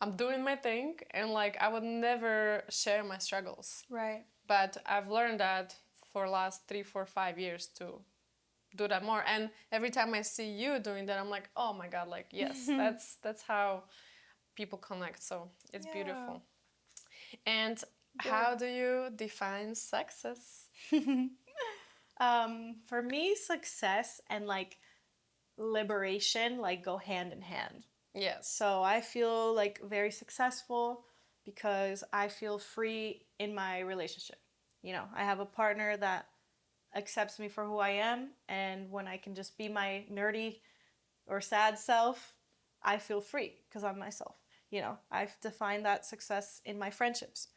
I'm doing my thing, and like I would never share my struggles. Right. But I've learned that for last 3, 4, 5 years to do that more. And every time I see you doing that, I'm like, oh my god, like yes, that's how people connect. So it's beautiful. And how do you define success? For me, success and like liberation like go hand in hand. Yes. So I feel like very successful because I feel free in my relationship. You know, I have a partner that accepts me for who I am, and when I can just be my nerdy or sad self, I feel free because I'm myself. You know, I've defined that success in my friendships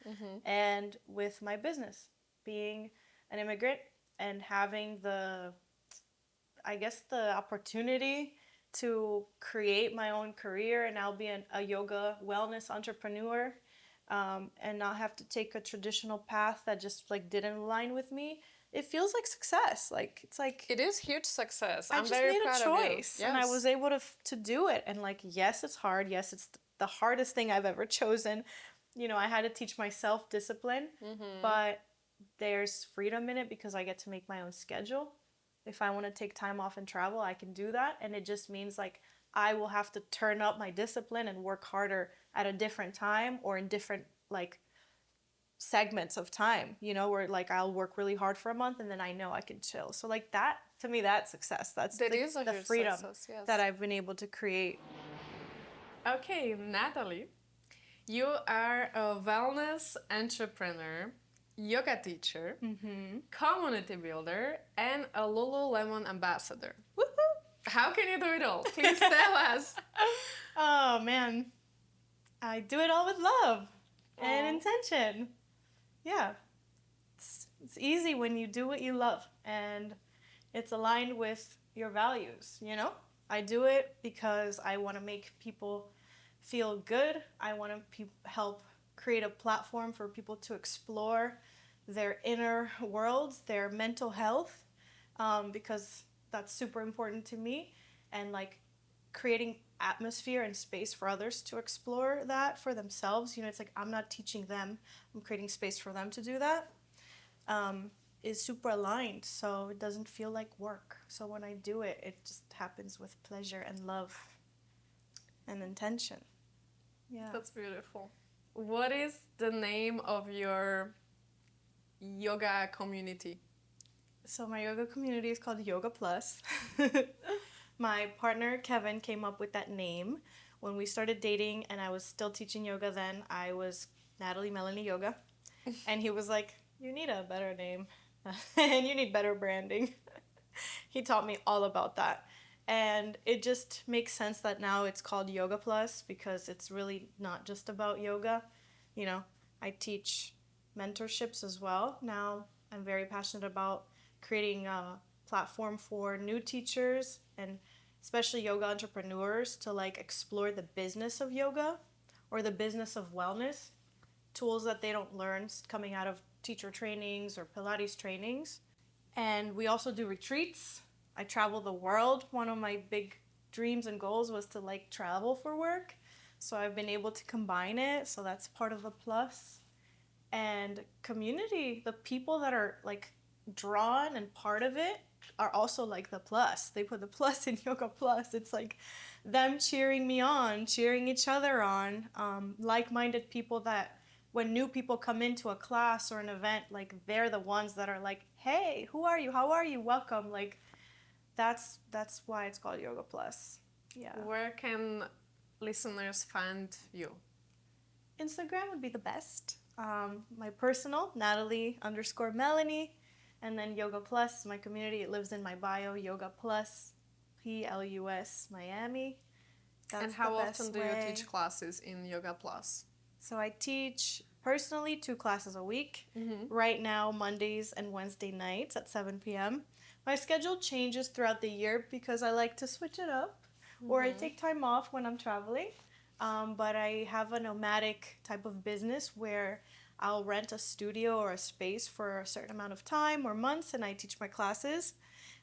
and with my business, being an immigrant and having the, I guess, the opportunity to create my own career and now be a yoga wellness entrepreneur, and not have to take a traditional path that just like didn't align with me. It feels like success. Like it's like It is huge success. I I'm just very made proud a of you. choice, and I Yes. was able to do it. And like, yes, it's hard. Yes, it's the hardest thing I've ever chosen. You know, I had to teach myself discipline, but there's freedom in it because I get to make my own schedule. If I want to take time off and travel, I can do that, and it just means like I will have to turn up my discipline and work harder at a different time or in different like segments of time, you know, where like I'll work really hard for a month and then I know I can chill. So like that, to me, that's success. That's That is a the huge freedom success, yes. that I've been able to create. Okay, Natalie, you are a wellness entrepreneur, yoga teacher, community builder, and a Lululemon ambassador. Woohoo! How can you do it all? Please tell us. Oh man, I do it all with love and Aw. intention. Yeah, it's easy when you do what you love and it's aligned with your values, you know? I do it because I want to make people feel good. I want to help create a platform for people to explore their inner worlds, their mental health, because that's super important to me. And like creating atmosphere and space for others to explore that for themselves. You know, it's like I'm not teaching them, I'm creating space for them to do that. Is super aligned, so it doesn't feel like work. So when I do it, it just happens with pleasure and love and intention. Yeah. That's beautiful. What is the name of your yoga community? So my yoga community is called Yoga Plus. My partner Kevin came up with that name when we started dating, and I was still teaching yoga then. I was Natali Melani Yoga, and he was like, "You need a better name, and you need better branding." He taught me all about that, and it just makes sense that now it's called Yoga Plus because it's really not just about yoga. You know, I teach mentorships as well. Now I'm very passionate about creating a platform for new teachers and especially yoga entrepreneurs to like explore the business of yoga or the business of wellness, tools that they don't learn coming out of teacher trainings or Pilates trainings. And we also do retreats. I travel the world. One of my big dreams and goals was to like travel for work. So I've been able to combine it. So that's part of the plus. And community, the people that are like drawn and part of it are also like the plus. They put the plus in Yoga Plus. It's like them cheering me on, cheering each other on, like-minded people that when new people come into a class or an event, like they're the ones that are like, hey, who are you? How are you? Welcome. Like that's why it's called Yoga Plus. Yeah. Where can listeners find you? Instagram would be the best. My personal, Natali_Melani. And then Yoga Plus, my community, it lives in my bio, Yoga Plus, PLUS Miami. That's and how the best often do way. you teach classes in Yoga Plus? So I teach personally 2 classes a week. Right now, Mondays and Wednesday nights at 7 p.m. My schedule changes throughout the year because I like to switch it up. Or I take time off when I'm traveling. But I have a nomadic type of business where I'll rent a studio or a space for a certain amount of time or months, and I teach my classes.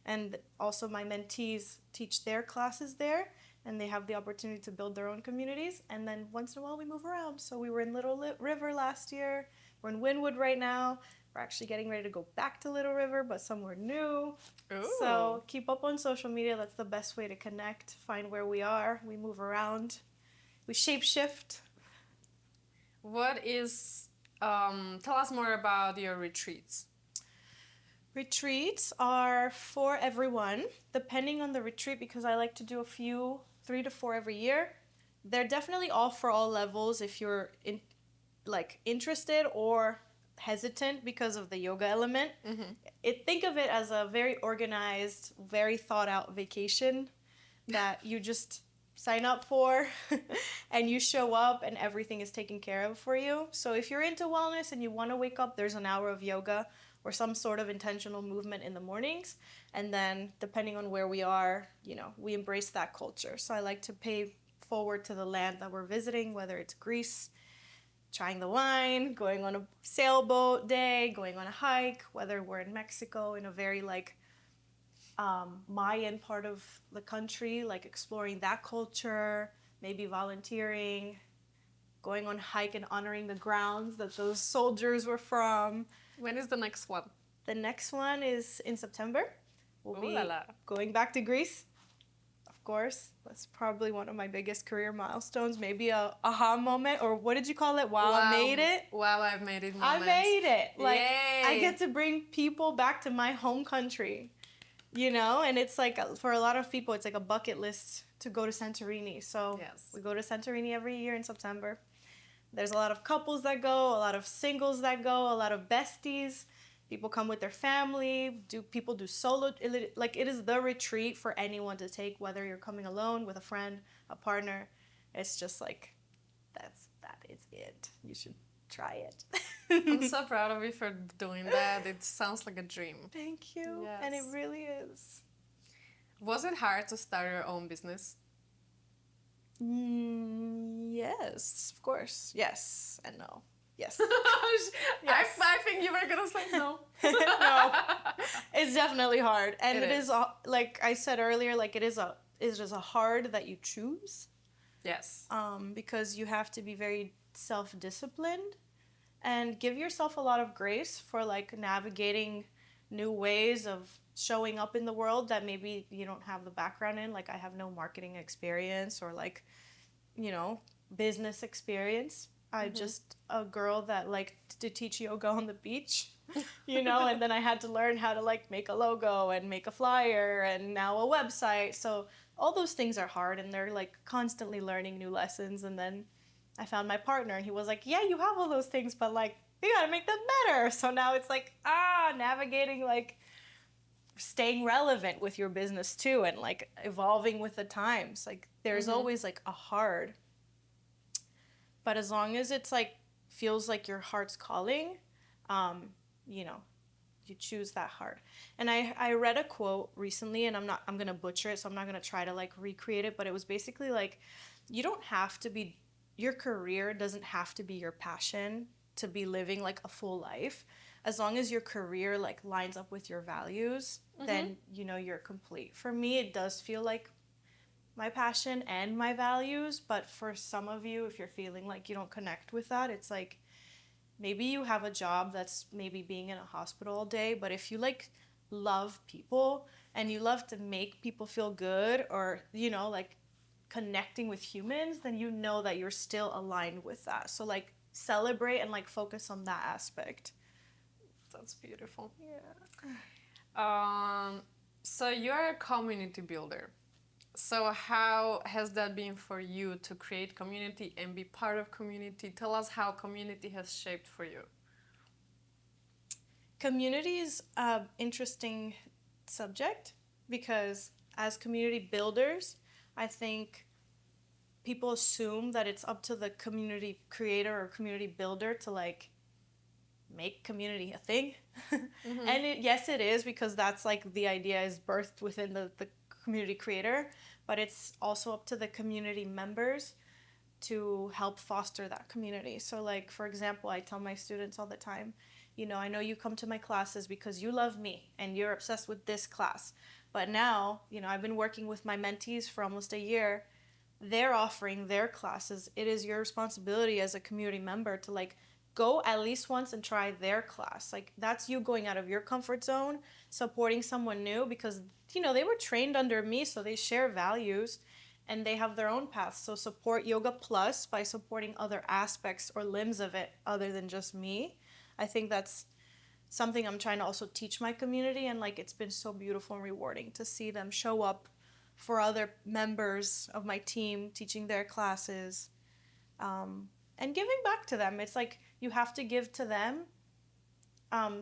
And also my mentees teach their classes there, and they have the opportunity to build their own communities. And then once in a while we move around. So we were in Little River last year. We're in Wynwood right now. We're actually getting ready to go back to Little River, but somewhere new. Ooh. So keep up on social media. That's the best way to connect, find where we are. We move around. We shapeshift. What is, tell us more about your retreats. Retreats are for everyone, depending on the retreat, because I like to do a few, 3 to 4 every year. They're definitely all for all levels if you're interested or hesitant because of the yoga element. Think of it as a very organized, very thought out vacation that you just sign up for and you show up and everything is taken care of for you. So if you're into wellness and you want to wake up, there's an hour of yoga or some sort of intentional movement in the mornings. And then depending on where we are, we embrace that culture. So I like to pay forward to the land that we're visiting, whether it's Greece, trying the wine, going on a sailboat day, going on a hike, whether we're in Mexico in a very Mayan part of the country, like exploring that culture, maybe volunteering, going on hike and honoring the grounds that those soldiers were from. When is the next one? The next one is in September. We'll Ooh be la la. going back to Greece, of course. That's probably one of my biggest career milestones. Maybe a aha moment, or what did you call it? Wow, I made it. Wow, I've made it. I made it. Yay. I get to bring people back to my home country, and it's like, for a lot of people, it's like a bucket list to go to Santorini. So Yes. we go to Santorini every year in September. There's a lot of couples that go, a lot of singles that go, a lot of besties. People come with their family. People do solo. It is the retreat for anyone to take, whether you're coming alone, with a friend, a partner. It's just that is it. You should try it. I'm so proud of you for doing that. It sounds like a dream. Thank you. Yes. And it really is. Was it hard to start your own business? Yes, of course. Yes and no. Yes. I think you were gonna say no. No, it's definitely hard, and It it is like I said earlier. Like it is a hard that you choose. Yes. Because you have to be very self-disciplined and give yourself a lot of grace for navigating new ways of showing up in the world that maybe you don't have the background in. Like I have no marketing experience or business experience. I'm just a girl that liked to teach yoga on the beach, and then I had to learn how to make a logo and make a flyer and now a website. So all those things are hard and they're constantly learning new lessons. And then I found my partner and he was like, yeah, you have all those things, but we gotta make them better. So now it's navigating staying relevant with your business too and evolving with the times. There's always a hard. But as long as it's feels like your heart's calling, you choose that heart. And I read a quote recently, and I'm gonna butcher it, so I'm not gonna try to recreate it. But it was basically you don't have to be, your career doesn't have to be your passion to be living a full life. As long as your career lines up with your values, then you're complete. For me, it does feel like my passion and my values, but for some of you, if you're feeling you don't connect with that, it's maybe you have a job that's maybe being in a hospital all day, but if you like love people and you love to make people feel good, or like connecting with humans, then you know that you're still aligned with that. So like celebrate and like focus on that aspect. That's beautiful. Yeah. So you're a community builder. So how has that been for you to create community and be part of community? Tell us how community has shaped for you. Community is an interesting subject because as community builders, I think people assume that it's up to the community creator or community builder to like make community a thing. Mm-hmm. And yes, it is, because that's like the idea is birthed within the community creator, but it's also up to the community members to help foster that community. So like, for example, I tell my students all the time, I know you come to my classes because you love me and you're obsessed with this class. But now, I've been working with my mentees for almost a year. They're offering their classes. It is your responsibility as a community member to like go at least once and try their class. Like that's you going out of your comfort zone, supporting someone new, because they were trained under me, so they share values and they have their own paths. So support Yoga Plus by supporting other aspects or limbs of it other than just me. I think that's something I'm trying to also teach my community, and like it's been so beautiful and rewarding to see them show up for other members of my team, teaching their classes, and giving back to them. It's like you have to give to them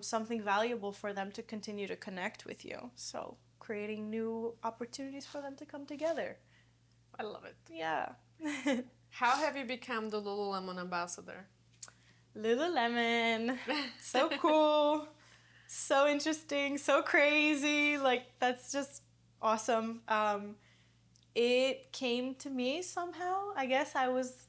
something valuable for them to continue to connect with you. So creating new opportunities for them to come together. I love it. Yeah. How have you become the Lululemon ambassador? Lululemon. So cool. So interesting. So crazy. Like, that's just awesome. It came to me somehow. I guess I was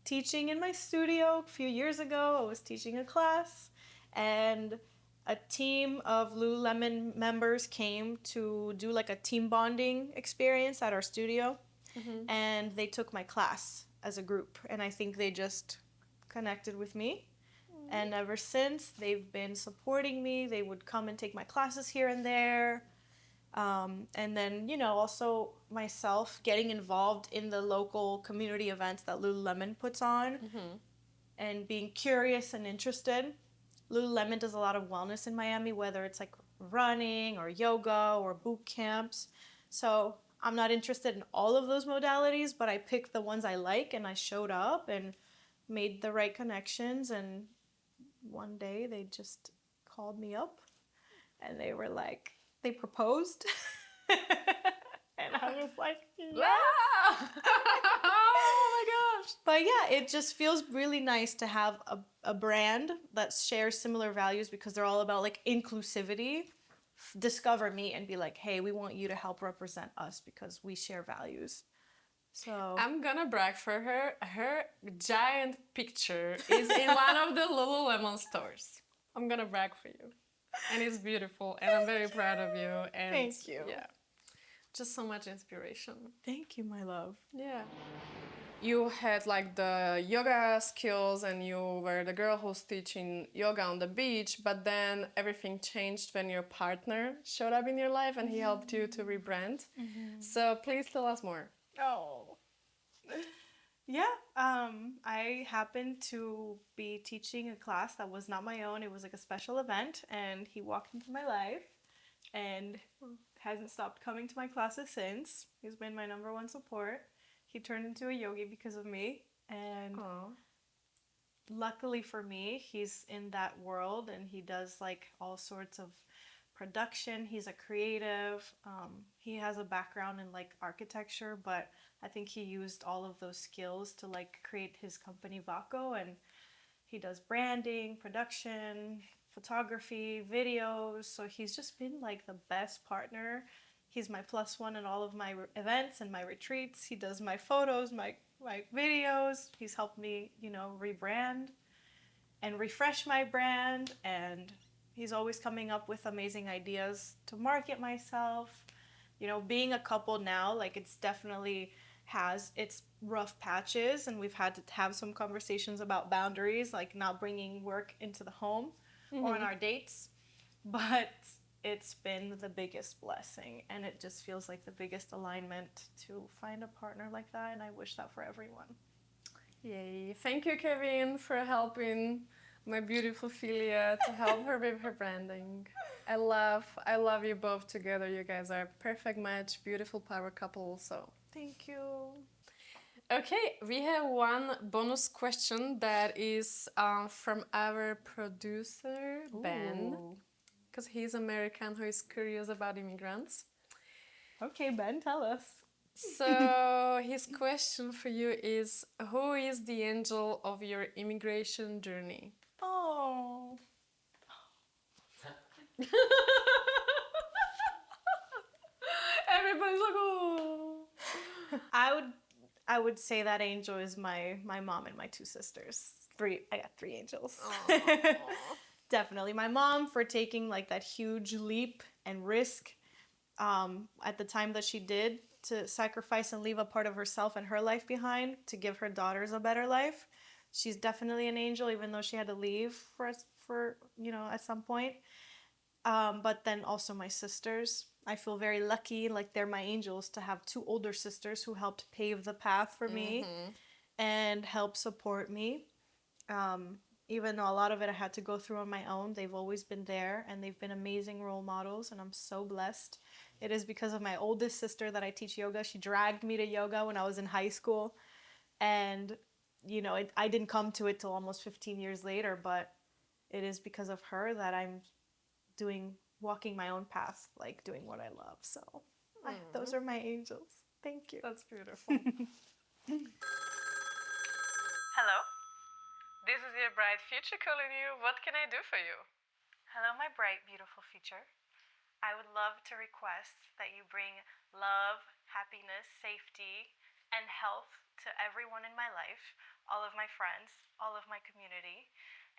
teaching in my studio a few years ago. I was teaching a class, and a team of Lululemon members came to do like a team bonding experience at our studio. Mm-hmm. And they took my class as a group, and I think they just connected with me. Mm-hmm. And ever since, they've been supporting me. They would come and take my classes here and there. And then, also myself getting involved in the local community events that Lululemon puts on. Mm-hmm. And being curious and interested. Lululemon does a lot of wellness in Miami, whether it's like running or yoga or boot camps. So I'm not interested in all of those modalities, but I picked the ones I like, and I showed up and made the right connections. And one day they just called me up and they were like, they proposed. And I was like, yeah. Oh my gosh. But yeah, it just feels really nice to have a brand that shares similar values, because they're all about like inclusivity. Discover me and be like, hey, we want you to help represent us because we share values. So I'm gonna brag for her. Her giant picture is in one of the Lululemon stores. I'm gonna brag for you. And it's beautiful, and I'm very proud of you. And thank you. Yeah. Just so much inspiration. Thank you, my love. Yeah. You had like the yoga skills, and you were the girl who's teaching yoga on the beach, but then everything changed when your partner showed up in your life and he helped you to rebrand. Mm-hmm. So please tell us more. Oh. Yeah, I happened to be teaching a class that was not my own. It was like a special event, and he walked into my life and hasn't stopped coming to my classes since. He's been my number one support. He turned into a yogi because of me, and luckily for me, he's in that world, and he does like all sorts of production. He's a creative. He has a background in like architecture, but I think he used all of those skills to like create his company Vaco, and he does branding, production, photography, videos. So he's just been like the best partner. He's my plus one in all of my events and my retreats. He does my photos, my videos. He's helped me, rebrand and refresh my brand. And he's always coming up with amazing ideas to market myself. Being a couple now, like it's definitely has its rough patches, and we've had to have some conversations about boundaries, like not bringing work into the home or on our dates. But it's been the biggest blessing, and it just feels like the biggest alignment to find a partner like that, and I wish that for everyone. Yay. Thank you, Kevin, for helping my beautiful Philia to help her with her branding. I love you both together. You guys are a perfect match, beautiful power couple. So Thank you. okay, we have one bonus question that is from our producer Ben, because he's American who is curious about immigrants. Okay, Ben, tell us. So his question for you is, who is the angel of your immigration journey? Oh. Everybody's like, oh. I would say that angel is my mom and my two sisters. I got three angels. Definitely my mom for taking like that huge leap and risk at the time that she did, to sacrifice and leave a part of herself and her life behind to give her daughters a better life. She's definitely an angel, even though she had to leave for at some point. But then also my sisters. I feel very lucky, like they're my angels, to have two older sisters who helped pave the path for me and help support me. Even though a lot of it I had to go through on my own, they've always been there, and they've been amazing role models, and I'm so blessed. It is because of my oldest sister that I teach yoga. She dragged me to yoga when I was in high school, and I didn't come to it till almost 15 years later, but it is because of her that I'm walking my own path, like doing what I love. So those are my angels. Thank you. That's beautiful. Hello, this is your bright future calling you. What can I do for you? Hello, my bright, beautiful future. I would love to request that you bring love, happiness, safety, and health to everyone in my life, all of my friends, all of my community.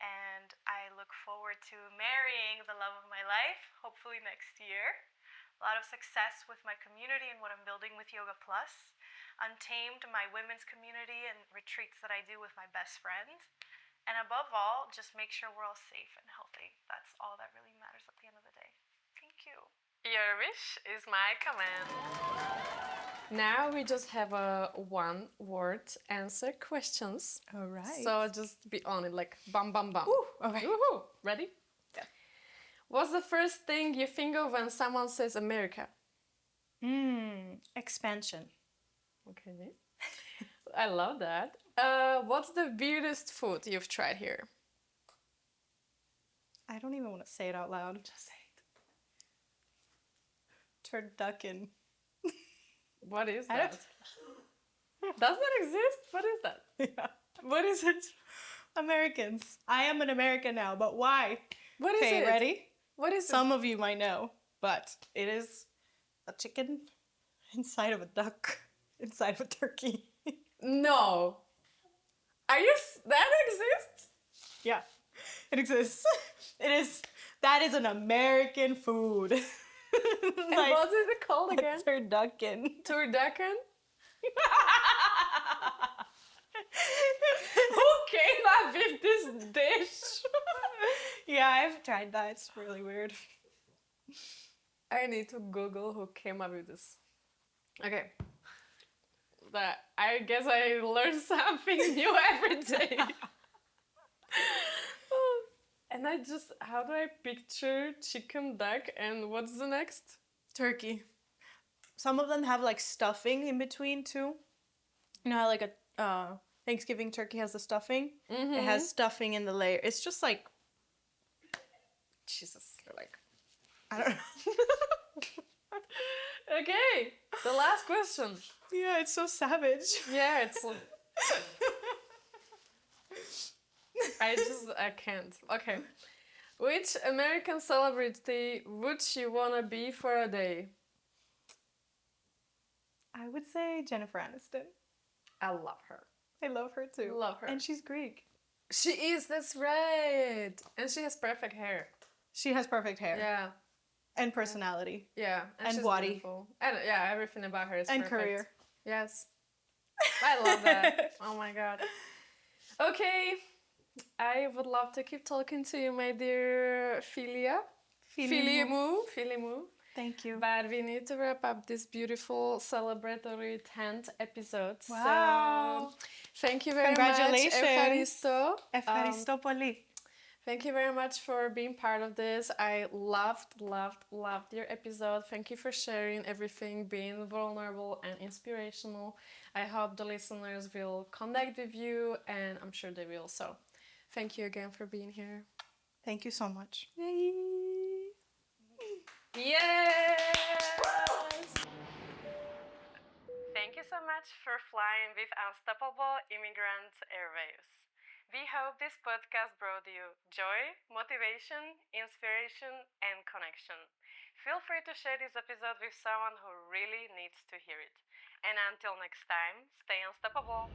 And I look forward to marrying the love of my life, hopefully next year. A lot of success with my community and what I'm building with Yoga Plus. Untamed, my women's community and retreats that I do with my best friend. And above all, just make sure we're all safe and healthy. That's all that really matters at the end of the day. Thank you. Your wish is my command. Now we just have a one-word answer questions. All right. So just be on it, like bam, bam, bam. Ooh, okay. Woohoo! Ready? Yeah. What's the first thing you think of when someone says America? Expansion. Okay. I love that. What's the weirdest food you've tried here? I don't even want to say it out loud. Just say it. Turducken. What is I that? Does that exist? What is that? Yeah. What is it? Americans. I am an American now, but why? What is Okay, it? ready? What is Some of you might know, but it is a chicken inside of a duck, inside of a turkey. it? No. That exists? Yeah, it exists. That is an American food. And what is it called again? Turducken. Turducken? Who came up with this dish? Yeah, I've tried that. It's really weird. I need to Google who came up with this. Okay. I guess I learn something new every day. And how do I picture chicken, duck, and what's the next? Turkey. Some of them have like stuffing in between too. You know how like a Thanksgiving turkey has the stuffing? Mm-hmm. It has stuffing in the layer. It's just like, Jesus. Like, I don't know. okay, the last question. Yeah, it's so savage. Yeah, it's. I can't. Okay. Which American celebrity would you wanna be for a day? I would say Jennifer Aniston. I love her. I love her too. Love her. And she's Greek. She is, that's right. And she has perfect hair. She has perfect hair. Yeah. And personality. Yeah. And she's body. beautiful. And yeah, everything about her is And perfect. career. Yes. I love that. Oh my god. Okay, I would love to keep talking to you, my dear Philia. Philimu. Thank you. But we need to wrap up this beautiful celebratory 10th episode. Wow. So thank you very Congratulations. much. Evharisto. Ευχαριστώ πολύ. Thank you very much for being part of this. I loved your episode. Thank you for sharing everything, being vulnerable and inspirational. I hope the listeners will connect with you, and I'm sure they will. So thank you again for being here. Thank you so much. Yay! Yes! Thank you so much for flying with Unstoppable Immigrant Airwaves. We hope this podcast brought you joy, motivation, inspiration, and connection. Feel free to share this episode with someone who really needs to hear it. And until next time, stay unstoppable.